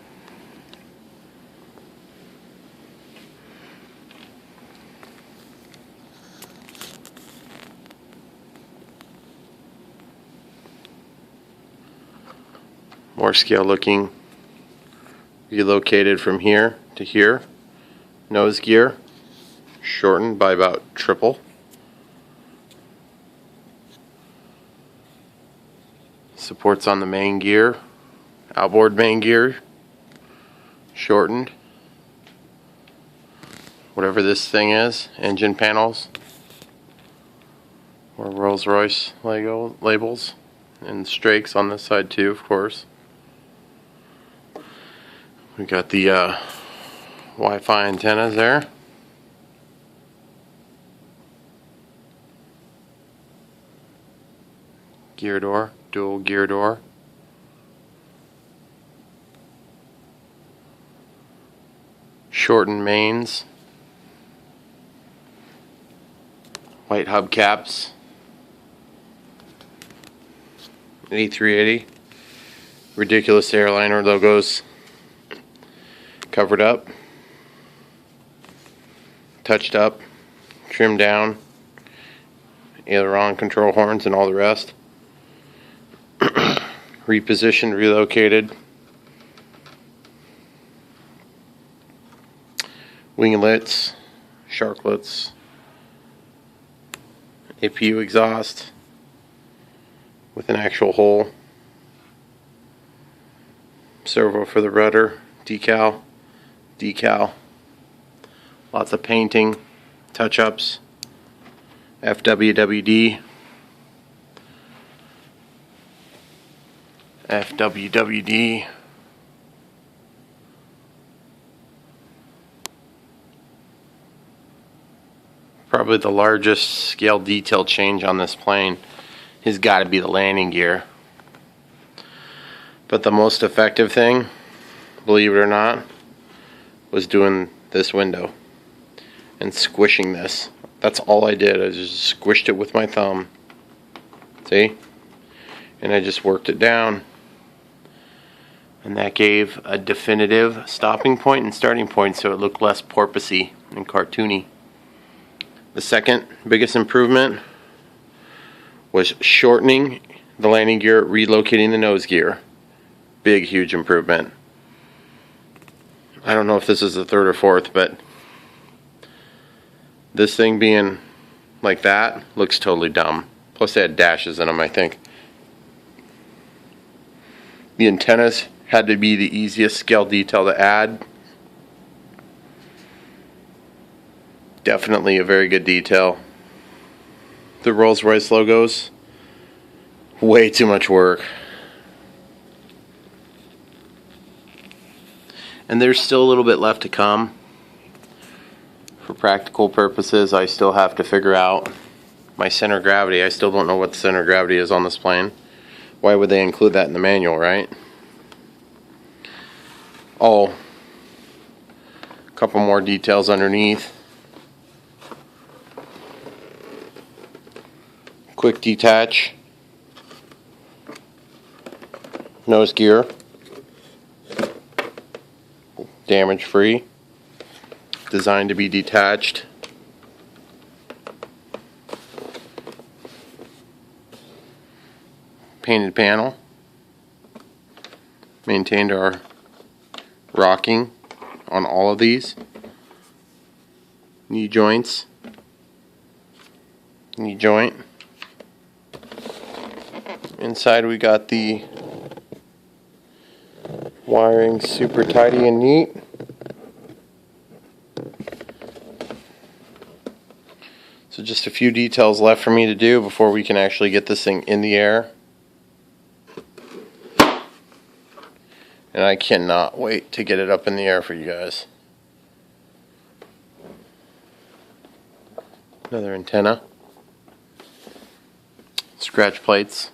More scale looking, relocated from here to here. Nose gear shortened by about triple. Supports on the main gear, outboard main gear shortened. Whatever this thing is, engine panels or Rolls-Royce Lego labels, and strakes on this side too, of course. We got the Wi-Fi antennas there. Gear door, dual gear door. Shortened mains. White hubcaps. A380. Ridiculous airliner logos covered up, touched up, trimmed down, aileron control horns and all the rest. Repositioned, relocated. Winglets, sharklets, APU exhaust with an actual hole. Servo for the rudder, decal. Lots of painting, touch-ups, FWWD, Probably the largest scale detail change on this plane has got to be the landing gear. But the most effective thing, believe it or not, was doing this window and squishing this. That's all I did. I just squished it with my thumb. See? And I just worked it down. And that gave a definitive stopping point and starting point, so it looked less porpoisey and cartoony. The second biggest improvement was shortening the landing gear, relocating the nose gear. Big, huge improvement. I don't know if this is the third or fourth, but this thing being like that looks totally dumb. Plus they had dashes in them, I think. The antennas had to be the easiest scale detail to add. Definitely a very good detail. The Rolls-Royce logos, way too much work. And there's still a little bit left to come. For practical purposes, I still have to figure out my center of gravity. I still don't know what the center of gravity is on this plane. Why would they include that in the manual, right? Oh, a couple more details underneath. Quick detach. Nose gear. Damage free. Designed to be detached. Painted panel. Maintained our rocking on all of these. Knee joints. Knee joint. Inside we got the wiring super tidy and neat. So just a few details left for me to do before we can actually get this thing in the air. And I cannot wait to get it up in the air for you guys. Another antenna. Scratch plates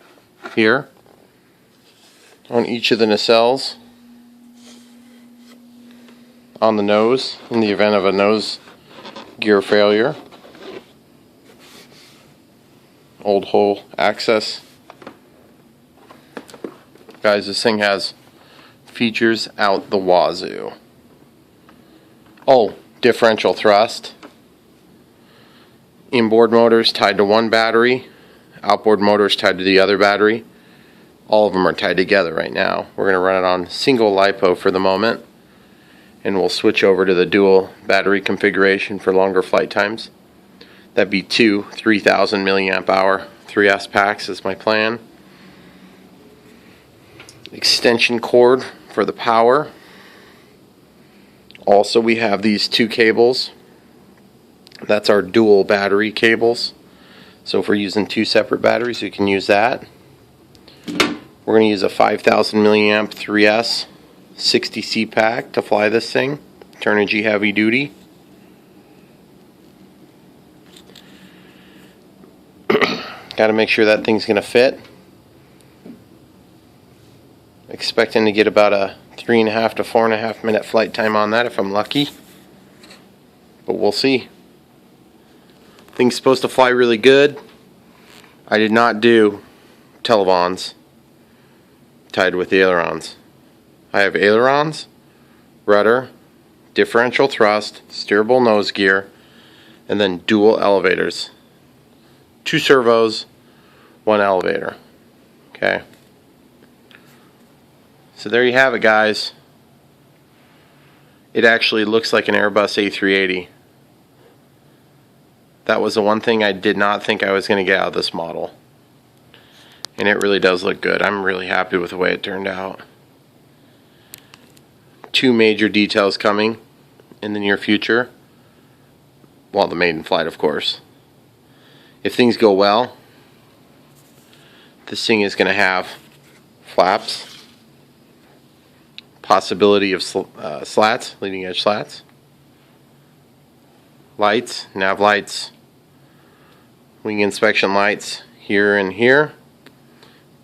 here on each of the nacelles on the nose in the event of a nose gear failure. Old hole access. Guys, this thing has Features out the wazoo. Oh, differential thrust. Inboard motors tied to one battery. Outboard motors tied to the other battery. All of them are tied together right now. We're going to run it on single LiPo for the moment. And we'll switch over to the dual battery configuration for longer flight times. That'd be two 3,000 milliamp hour 3S packs is my plan. Extension cord for the power. Also, we have these two cables. That's our dual battery cables. So if we're using two separate batteries, we can use that. We're going to use a 5,000 milliamp 3S 60C pack to fly this thing. Turnigy heavy duty. Got to make sure that thing's going to fit. Expecting to get about a 3.5 to 4.5 minute flight time on that if I'm lucky. But we'll see. Thing's supposed to fly really good. I did not do televons tied with the ailerons. I have ailerons, rudder, differential thrust, steerable nose gear, and then dual elevators. 2 servos, 1 elevator. Okay. So there you have it, guys. It actually looks like an Airbus A380. That was the one thing I did not think I was going to get out of this model. And it really does look good. I'm really happy with the way it turned out. 2 major details coming in the near future. Well, the maiden flight, of course. If things go well, this thing is going to have flaps, possibility of slats, leading edge slats, lights, nav lights, wing inspection lights here and here,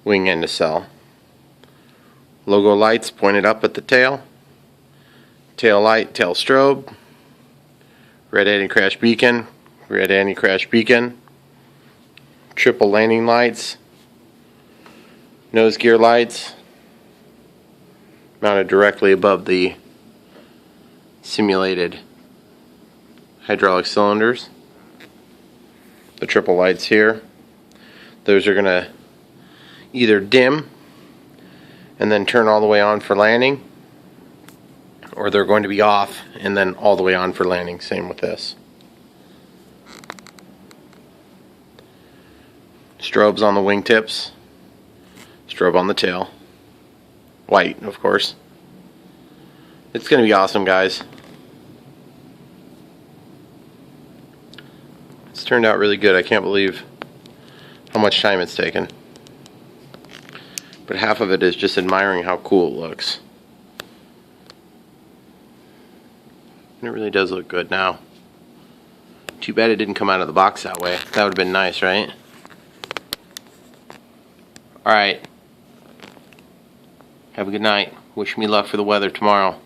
wing end nacelle, logo lights pointed up at the tail, tail light, tail strobe, red anti-crash beacon, red anti-crash beacon, triple landing lights, nose gear lights, mounted directly above the simulated hydraulic cylinders. The triple lights here. Those are going to either dim and then turn all the way on for landing, or they're going to be off and then all the way on for landing. Same with this. Strobes on the wingtips, strobe on the tail. White, of course. It's going to be awesome, guys. It's turned out really good. I can't believe how much time it's taken. But half of it is just admiring how cool it looks. And it really does look good now. Too bad it didn't come out of the box that way. That would have been nice, right? Alright. Have a good night. Wish me luck for the weather tomorrow.